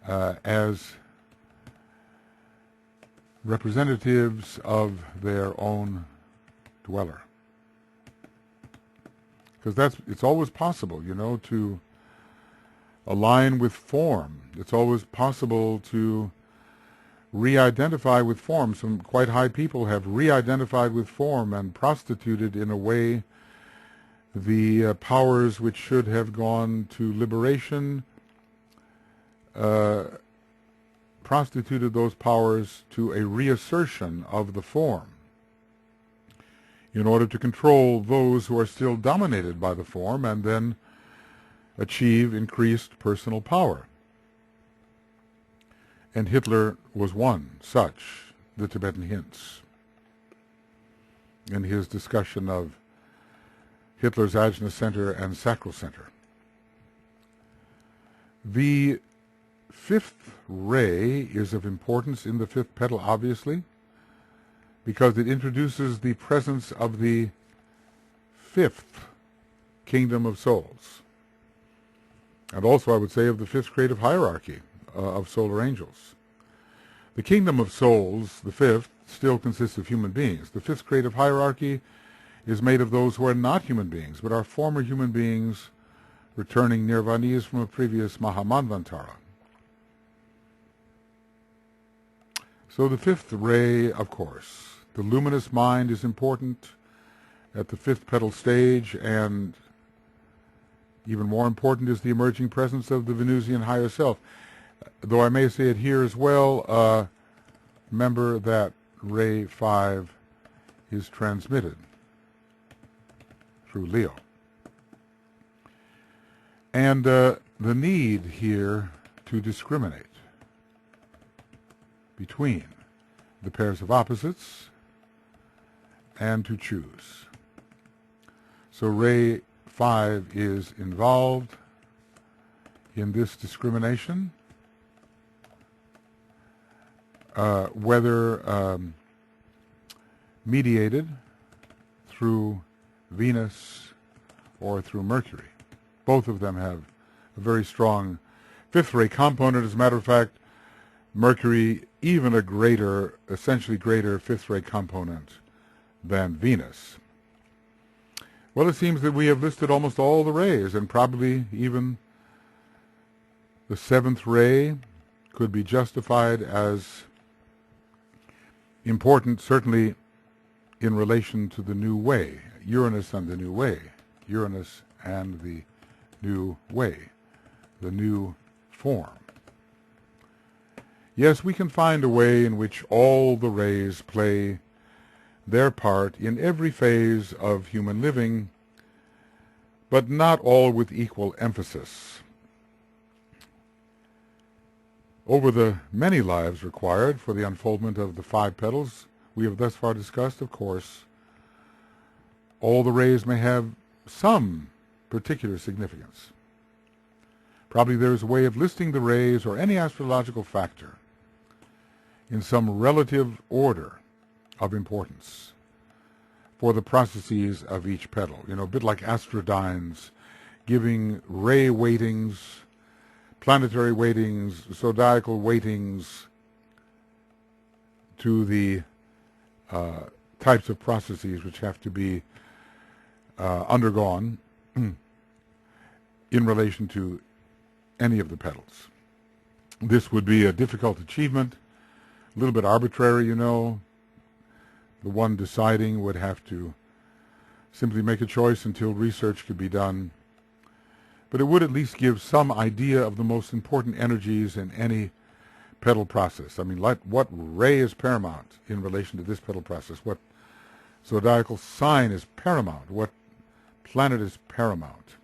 as representatives of their own dweller. Because it's always possible, you know, to align with form. It's always possible to re-identify with form. Some quite high people have re-identified with form and prostituted in a way the powers which should have gone to liberation, prostituted those powers to a reassertion of the form in order to control those who are still dominated by the form and then achieve increased personal power. And Hitler was one such, the Tibetan hints, in his discussion of Hitler's Ajna Center and Sacral Center. The 5th ray is of importance in the 5th petal, obviously, because it introduces the presence of the 5th kingdom of souls, and also, I would say, of the 5th creative hierarchy of solar angels. The kingdom of souls, the 5th, still consists of human beings. The 5th creative hierarchy is made of those who are not human beings, but are former human beings returning nirvanis from a previous Mahamanvantara. So the 5th ray, of course, the luminous mind is important at the 5th petal stage, and even more important is the emerging presence of the Venusian higher self. Though I may say it here as well, remember that ray 5 is transmitted through Leo. And the need here to discriminate between the pairs of opposites and to choose. So ray 5 is involved in this discrimination, whether mediated through Venus or through Mercury. Both of them have a very strong 5th ray component. As a matter of fact, Mercury even a greater, essentially greater 5th ray component than Venus. Well, it seems that we have listed almost all the rays, and probably even the 7th ray could be justified as important, certainly in relation to the new way, Uranus and the new way, Uranus and the new way, the new form. Yes, we can find a way in which all the rays play their part in every phase of human living, but not all with equal emphasis. Over the many lives required for the unfoldment of the 5 petals we have thus far discussed, of course, all the rays may have some particular significance. Probably there is a way of listing the rays or any astrological factor in some relative order of importance for the processes of each petal. You know, a bit like astrodynes, giving ray weightings, planetary weightings, zodiacal weightings to the types of processes which have to be undergone in relation to any of the petals. This would be a difficult achievement, a little bit arbitrary, you know. The one deciding would have to simply make a choice until research could be done. But it would at least give some idea of the most important energies in any petal process. I mean, what ray is paramount in relation to this petal process? What zodiacal sign is paramount? What planet is paramount?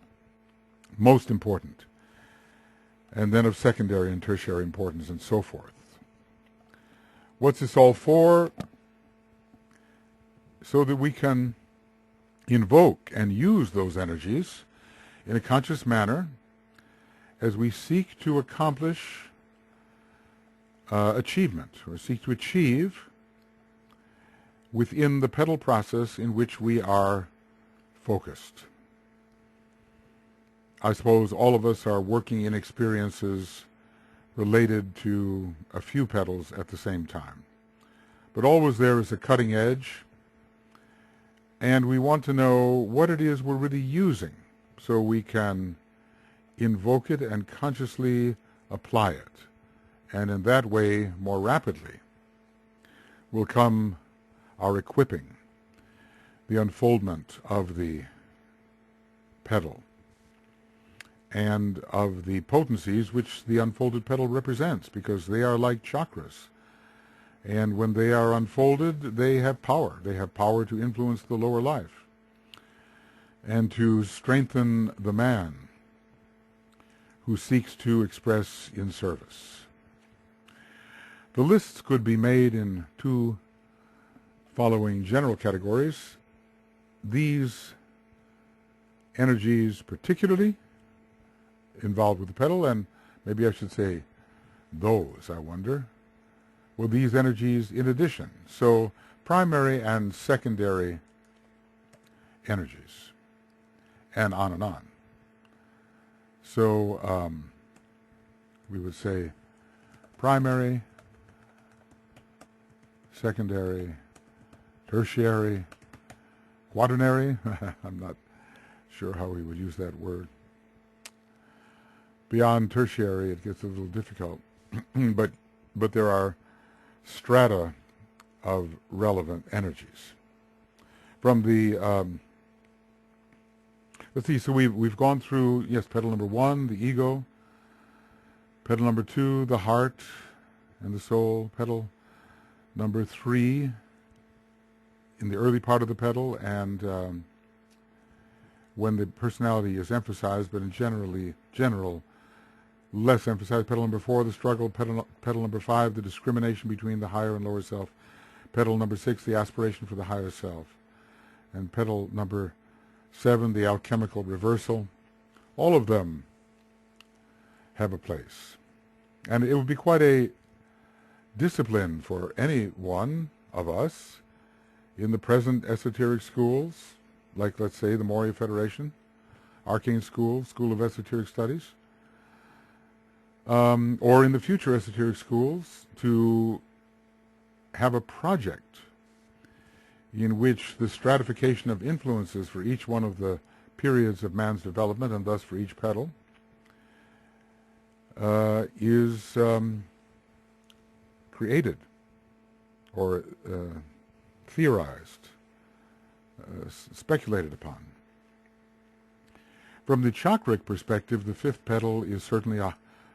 Most important. And then of secondary and tertiary importance and so forth. What's this all for? So that we can invoke and use those energies in a conscious manner as we seek to accomplish achievement, or seek to achieve within the petal process in which we are focused. I suppose all of us are working in experiences related to a few petals at the same time. But always there is a cutting edge, and we want to know what it is we're really using so we can invoke it and consciously apply it. And in that way, more rapidly, will come our equipping, the unfoldment of the petal, and of the potencies which the unfolded petal represents, because they are like chakras. And when they are unfolded, they have power. They have power to influence the lower life and to strengthen the man who seeks to express in service. The lists could be made in 2 following general categories. These energies particularly involved with the petal, and maybe I should say those, I wonder. Well, these energies in addition. So primary and secondary energies, and on and on. So we would say primary, secondary, tertiary, quaternary. I'm not sure how we would use that word. Beyond tertiary, it gets a little difficult, but there are strata of relevant energies. From the let's see. So we've gone through, yes, petal number 1, the ego. Petal number 2, the heart and the soul. Petal number 3, in the early part of the petal, and when the personality is emphasized, but in general, less emphasized. Petal number 4, the struggle. Petal number 5, the discrimination between the higher and lower self. Petal number 6, the aspiration for the higher self. And petal number 7, the alchemical reversal. All of them have a place. And it would be quite a discipline for any one of us in the present esoteric schools, like, let's say, the Morya Federation, Arcane School, School of Esoteric Studies, or in the future esoteric schools, to have a project in which the stratification of influences for each one of the periods of man's development, and thus for each petal, is created or theorized, speculated upon. From the chakric perspective, the 5th petal is certainly a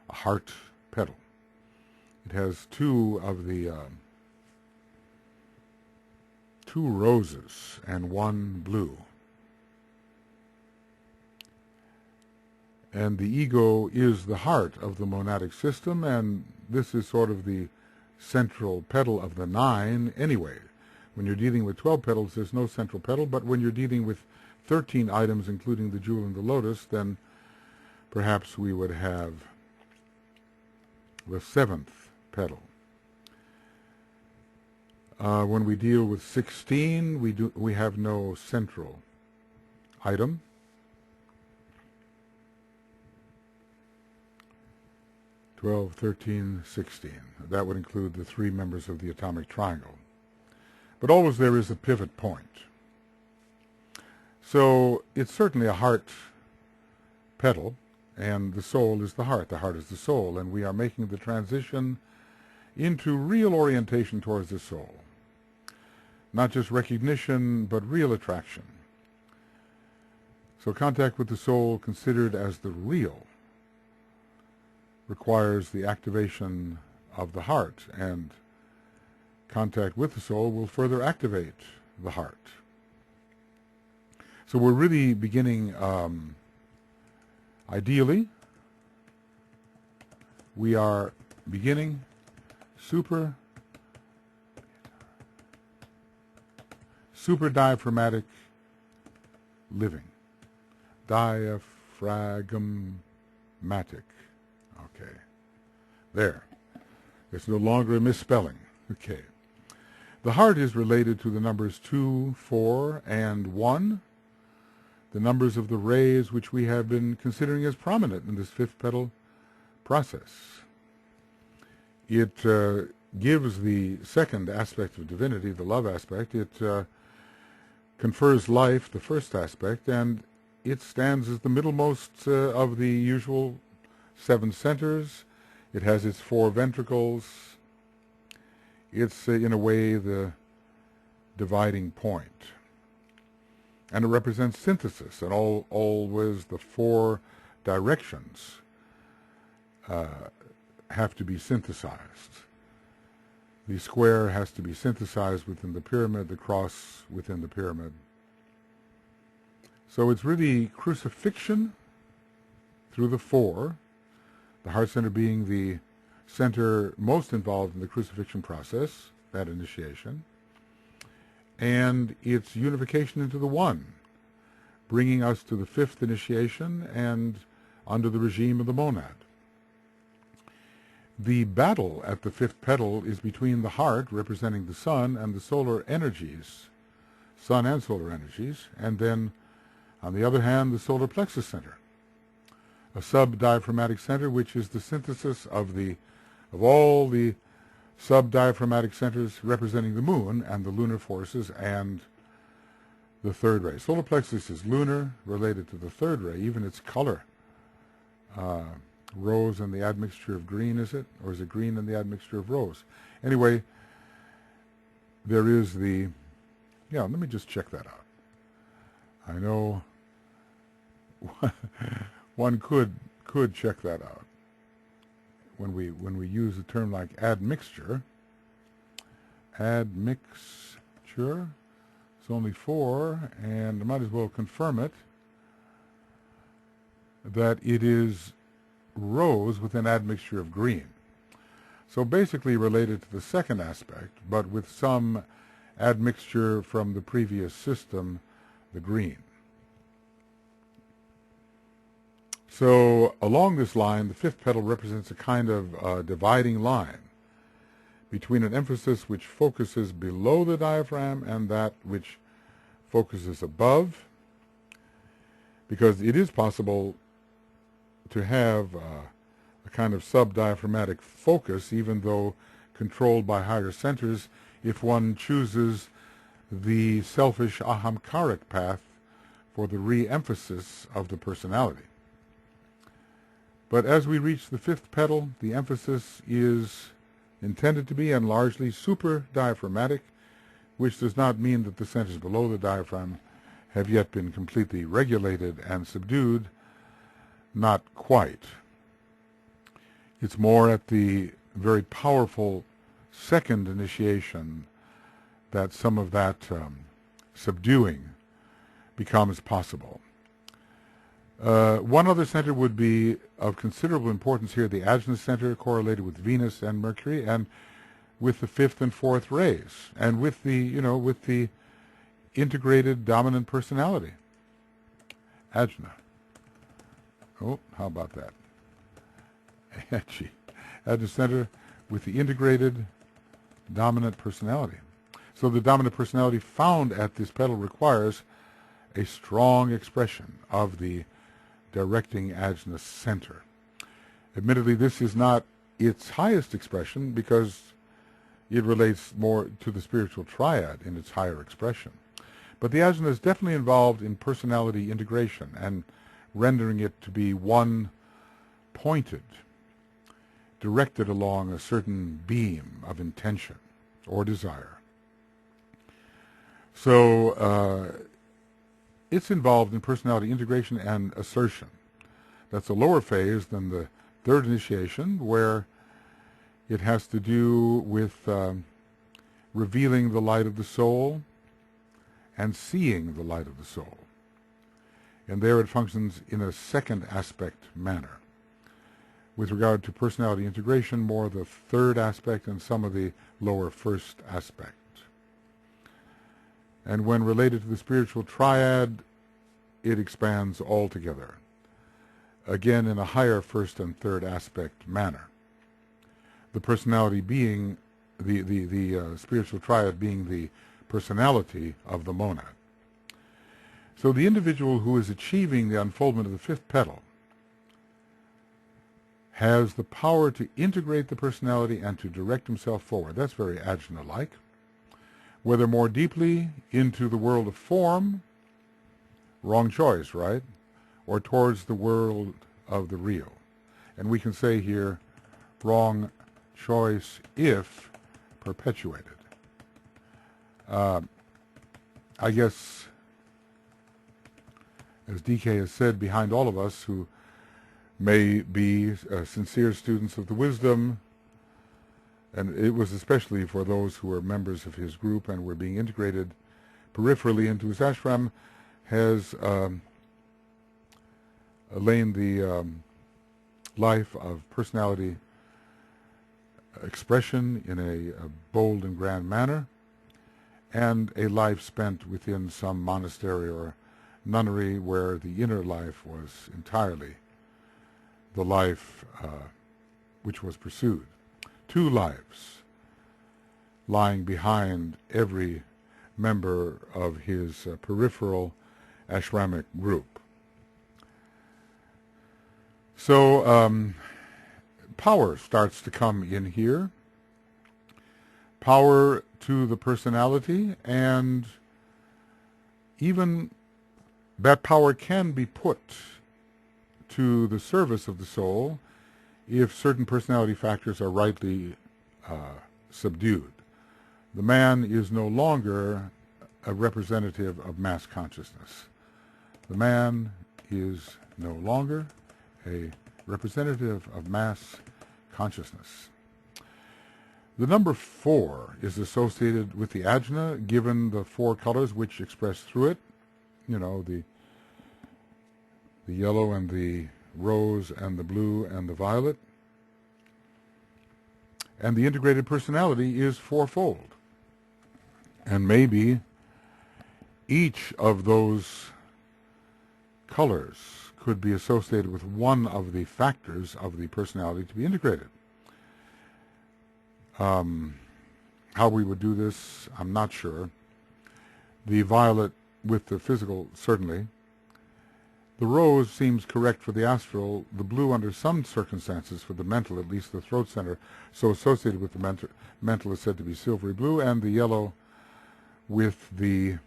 heart petal. It has two of the two roses and one blue. And the ego is the heart of the monadic system, and this is sort of the central petal of the 9 anyway. When you're dealing with 12 petals, there's no central petal, but when you're dealing with 13 items, including the jewel and the lotus, then perhaps we would have the 7th petal. When we deal with 16, we have no central item. 12, 13, 16. That would include the 3 members of the atomic triangle. But always there is a pivot point. So it's certainly a heart petal, and the soul is the heart. The heart is the soul, and we are making the transition into real orientation towards the soul. Not just recognition, but real attraction. So contact with the soul, considered as the real, requires the activation of the heart, and contact with the soul will further activate the heart. So we're really beginning, ideally, we are beginning super diaphragmatic living. Diaphragmatic. Okay. There. It's no longer a misspelling. Okay. The heart is related to the numbers 2, 4, and 1, the numbers of the rays which we have been considering as prominent in this 5th petal process. It gives the second aspect of divinity, the love aspect. It confers life, the first aspect, and it stands as the middlemost of the usual 7 centers. It has its 4 ventricles. It's, in a way, the dividing point. And it represents synthesis, and always the 4 directions have to be synthesized. The square has to be synthesized within the pyramid, the cross within the pyramid. So it's really crucifixion through the 4, the heart center being the center most involved in the crucifixion process, that initiation, and its unification into the 1, bringing us to the 5th initiation and under the regime of the monad. The battle at the 5th petal is between the heart, representing the sun, and the solar energies, sun and solar energies, and then, on the other hand, the solar plexus center, a sub-diaphragmatic center, which is the synthesis of all the sub-diaphragmatic centers representing the moon and the lunar forces and the 3rd ray. Solar plexus is lunar, related to the 3rd ray, even its color. Rose and the admixture of green, is it? Or is it green and the admixture of rose? Anyway, there is the... Yeah, let me just check that out. I know one could check that out. When we use a term like admixture, it's only 4, and I might as well confirm it, that it is rose with an admixture of green. So basically related to the second aspect, but with some admixture from the previous system, the green. So along this line, the 5th petal represents a kind of dividing line between an emphasis which focuses below the diaphragm and that which focuses above, because it is possible to have a kind of sub-diaphragmatic focus, even though controlled by higher centers, if one chooses the selfish ahamkaric path for the re-emphasis of the personality. But as we reach the 5th petal, the emphasis is intended to be and largely super-diaphragmatic, which does not mean that the centers below the diaphragm have yet been completely regulated and subdued. Not quite. It's more at the very powerful second initiation that some of that subduing becomes possible. One other center would be of considerable importance here, the Ajna center, correlated with Venus and Mercury, and with the fifth and fourth rays, and with the, with the integrated dominant personality. Ajna. Oh, how about that? Ajna center with the integrated dominant personality. So the dominant personality found at this petal requires a strong expression of the directing Ajna center. Admittedly, this is not its highest expression because it relates more to the spiritual triad in its higher expression. But the Ajna is definitely involved in personality integration and rendering it to be one-pointed, directed along a certain beam of intention or desire. So it's involved in personality integration and assertion. That's a lower phase than the third initiation, where it has to do with revealing the light of the soul and seeing the light of the soul. And there it functions in a second aspect manner. With regard to personality integration, more the third aspect and some of the lower first aspect. And when related to the spiritual triad, it expands altogether, again in a higher first and third aspect manner. The personality being, the spiritual triad being the personality of the monad. So the individual who is achieving the unfoldment of the fifth petal has the power to integrate the personality and to direct himself forward. That's very Ajna-like. Whether more deeply into the world of form, wrong choice, right? Or towards the world of the real. And we can say here, wrong choice if perpetuated. I guess, as DK has said, behind all of us who may be sincere students of the wisdom, and it was especially for those who were members of his group and were being integrated peripherally into his ashram, has lain the life of personality expression in a bold and grand manner, and a life spent within some monastery or nunnery where the inner life was entirely the life which was pursued. Two lives lying behind every member of his peripheral ashramic group. So power starts to come in here. Power to the personality, and even that power can be put to the service of the soul if certain personality factors are rightly subdued. The man is no longer a representative of mass consciousness. The man is no longer a representative of mass consciousness. The number 4 is associated with the ajna, given the 4 colors which express through it, the yellow and the rose and the blue and the violet. And the integrated personality is fourfold. And maybe each of those colors could be associated with one of the factors of the personality to be integrated. How we would do this, I'm not sure. The violet with the physical, certainly. The rose seems correct for the astral, the blue under some circumstances for the mental, at least the throat center, so associated with the mental is said to be silvery blue, and the yellow with the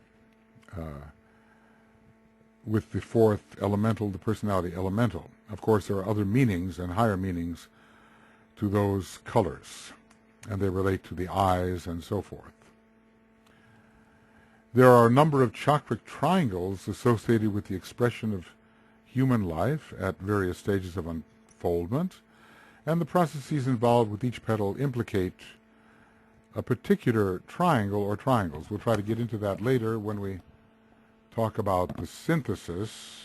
fourth elemental, the personality elemental. Of course, there are other meanings and higher meanings to those colors, and they relate to the eyes and so forth. There are a number of chakric triangles associated with the expression of human life at various stages of unfoldment, and the processes involved with each petal implicate a particular triangle or triangles. We'll try to get into that later when we talk about the synthesis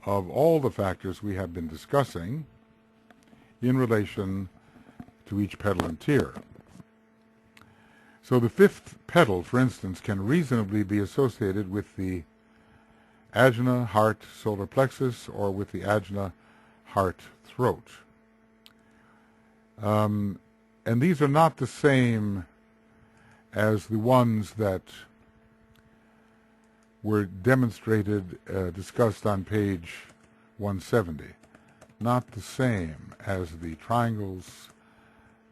of all the factors we have been discussing in relation to each petal and tier. So the fifth petal, for instance, can reasonably be associated with the ajna, heart, solar plexus, or with the ajna, heart, throat. And these are not the same as the ones that were demonstrated, discussed on page 170. Not the same as the triangles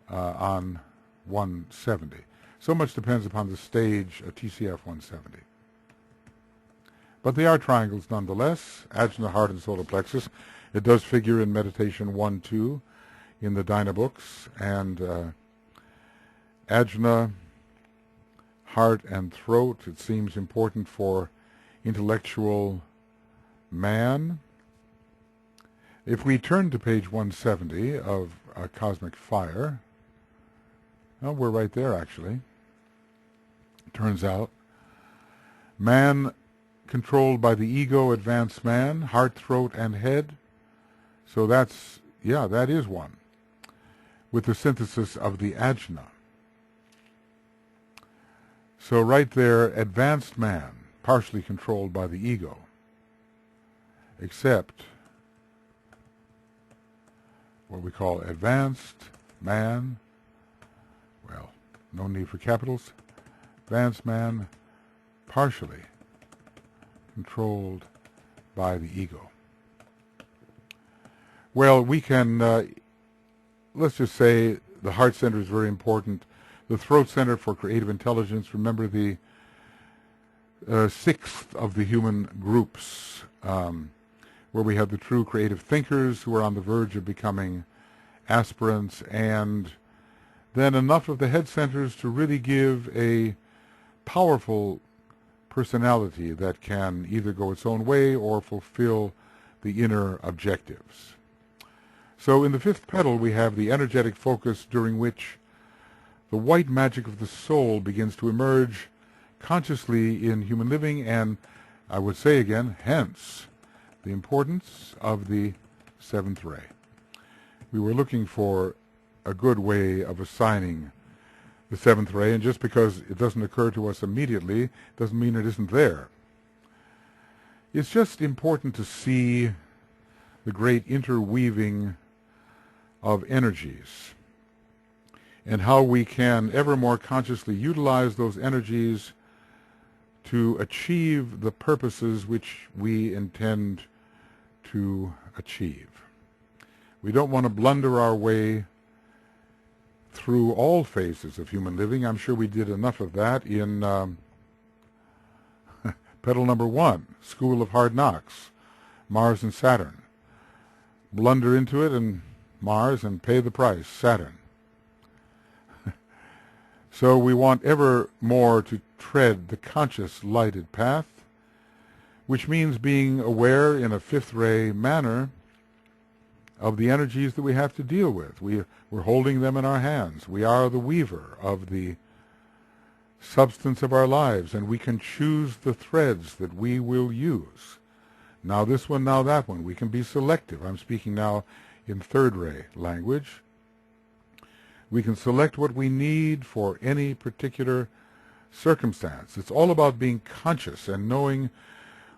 on 170. So much depends upon the stage of TCF 170. But they are triangles nonetheless, ajna, heart, and solar plexus. It does figure in Meditation 1-2 in the Dhyana books, and ajna, heart, and throat, it seems important for intellectual man. If we turn to page 170 of Cosmic Fire, well, we're right there actually. Turns out, man controlled by the ego, advanced man, heart, throat, and head. So that's, yeah, that is one, with the synthesis of the ajna. So right there, advanced man, partially controlled by the ego, except what we call advanced man, well, no need for capitals, advanced man, partially controlled by the ego. Well, we can, let's just say the heart center is very important. The throat center for creative intelligence. Remember the sixth of the human groups, where we have the true creative thinkers who are on the verge of becoming aspirants, and then enough of the head centers to really give a powerful personality that can either go its own way or fulfill the inner objectives. So in the fifth petal we have the energetic focus during which the white magic of the soul begins to emerge consciously in human living, and I would say again, hence the importance of the seventh ray. We were looking for a good way of assigning the seventh ray, and just because it doesn't occur to us immediately doesn't mean it isn't there. It's just important to see the great interweaving of energies and how we can ever more consciously utilize those energies to achieve the purposes which we intend to achieve. We don't want to blunder our way through all phases of human living. I'm sure we did enough of that in petal number 1, School of Hard Knocks, Mars and Saturn. Blunder into it and Mars and pay the price, Saturn. So we want ever more to tread the conscious lighted path, which means being aware in a fifth ray manner of the energies that we have to deal with. We're holding them in our hands. We are the weaver of the substance of our lives, and we can choose the threads that we will use. Now this one, now that one. We can be selective. I'm speaking now in third ray language. We can select what we need for any particular circumstance. It's all about being conscious and knowing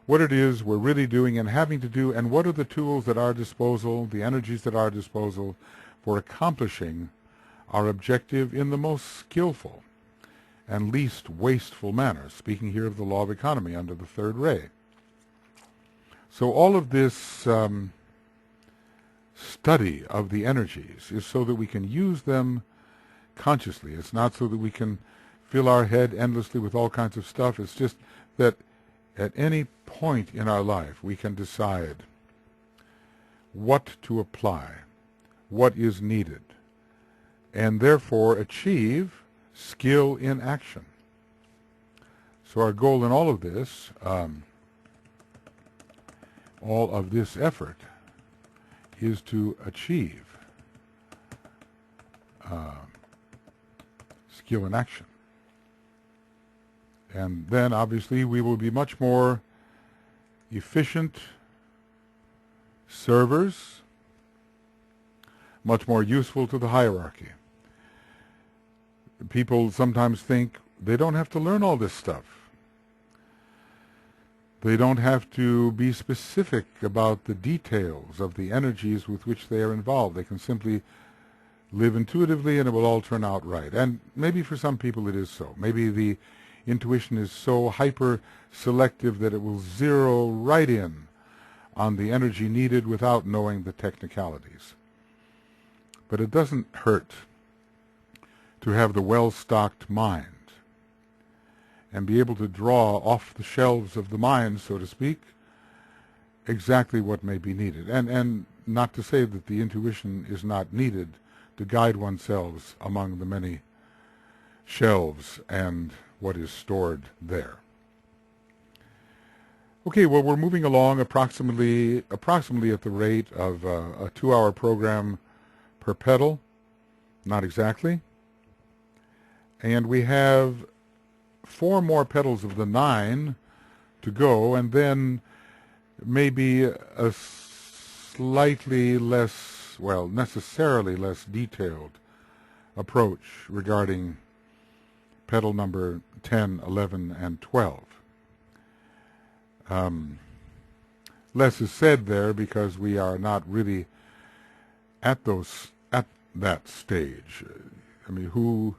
what it is we're really doing and having to do, and what are the tools at our disposal, the energies at our disposal for accomplishing our objective in the most skillful and least wasteful manner, speaking here of the law of economy under the third ray. So all of this study of the energies is so that we can use them consciously. It's not so that we can fill our head endlessly with all kinds of stuff. It's just that at any point in our life we can decide what to apply, what is needed, and therefore achieve skill in action. So our goal in all of this effort is to achieve skill in action. And then, obviously, we will be much more efficient servers, much more useful to the hierarchy. People sometimes think they don't have to learn all this stuff. They don't have to be specific about the details of the energies with which they are involved. They can simply live intuitively and it will all turn out right. And maybe for some people it is so. Maybe the intuition is so hyper-selective that it will zero right in on the energy needed without knowing the technicalities. But it doesn't hurt to have the well-stocked mind and be able to draw off the shelves of the mind, so to speak, exactly what may be needed. And not to say that the intuition is not needed to guide oneself among the many shelves and what is stored there. Okay, well, we're moving along approximately at the rate of a 2-hour program per petal, not exactly. And we have 4 more petals of the 9 to go, and then maybe a slightly less, well, necessarily less detailed approach regarding petal number 10, 11, and 12. Less is said there because we are not really at that stage. I mean, who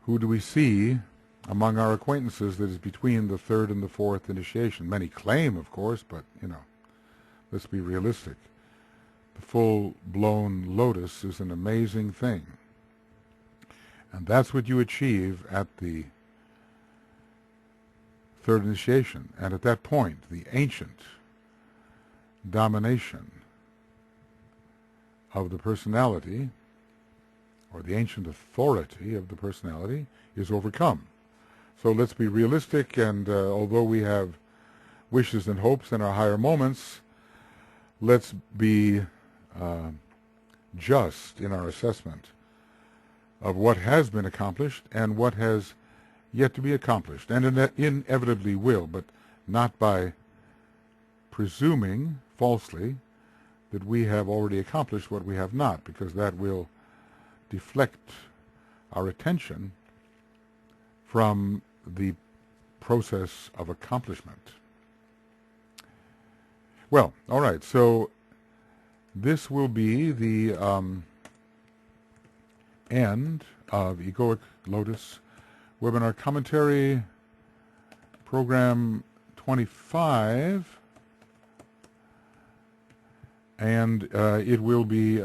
do we see among our acquaintances that is between the 3rd and the 4th initiation? Many claim, of course, but, let's be realistic. The full-blown Lotus is an amazing thing. And that's what you achieve at the 3rd initiation. And at that point, the ancient domination of the personality, or the ancient authority of the personality, is overcome. So let's be realistic, and although we have wishes and hopes in our higher moments, let's be just in our assessment of what has been accomplished and what has yet to be accomplished, and inevitably will, but not by presuming falsely that we have already accomplished what we have not, because that will deflect our attention from the process of accomplishment. Well, all right, so this will be the end of Egoic Lotus Webinar Commentary, Program 25, and it will be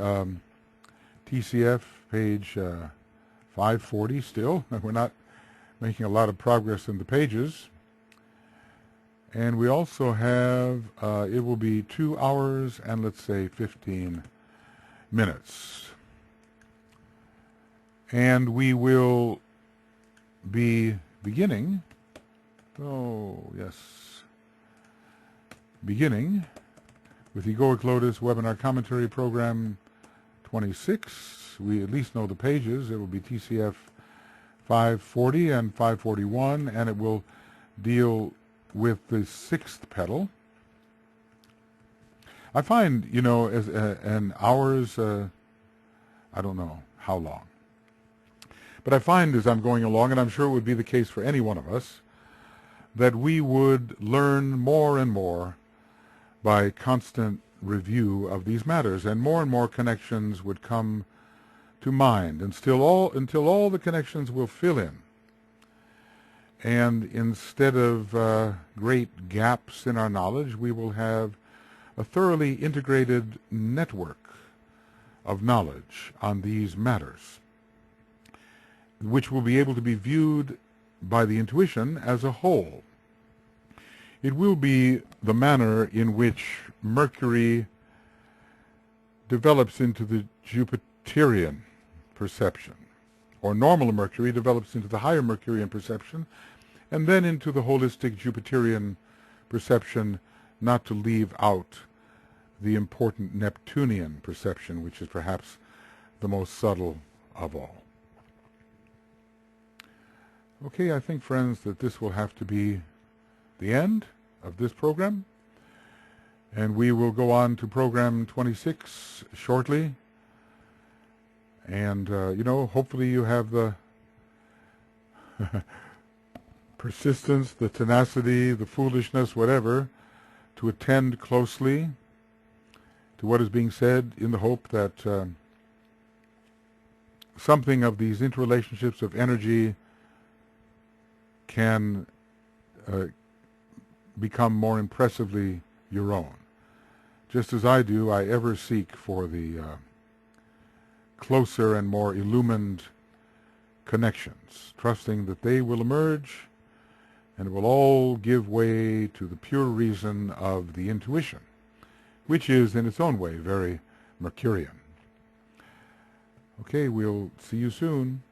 TCF page 540 still. We're not making a lot of progress in the pages. And we also have, it will be 2 hours and let's say 15 minutes. And we will be beginning, beginning with Egoic Lotus Webinar Commentary Program 26. We at least know the pages. It will be TCF 540 and 541, and it will deal with the 6th petal. I find, as an hour's, I don't know how long, but I find as I'm going along, and I'm sure it would be the case for any one of us, that we would learn more and more by constant review of these matters, and more connections would come to mind, until all the connections will fill in. And instead of great gaps in our knowledge, we will have a thoroughly integrated network of knowledge on these matters, which will be able to be viewed by the intuition as a whole. It will be the manner in which Mercury develops into the Jupiterian perception, or normal Mercury develops into the higher Mercurian perception, and then into the holistic Jupiterian perception, not to leave out the important Neptunian perception, which is perhaps the most subtle of all. Okay, I think, friends, that this will have to be the end of this program, and we will go on to program 26 shortly. And, hopefully you have the persistence, the tenacity, the foolishness, whatever, to attend closely to what is being said, in the hope that something of these interrelationships of energy can become more impressively your own. Just as I do, I ever seek for the closer and more illumined connections, trusting that they will emerge and will all give way to the pure reason of the intuition, which is in its own way very Mercurian. Okay, we'll see you soon.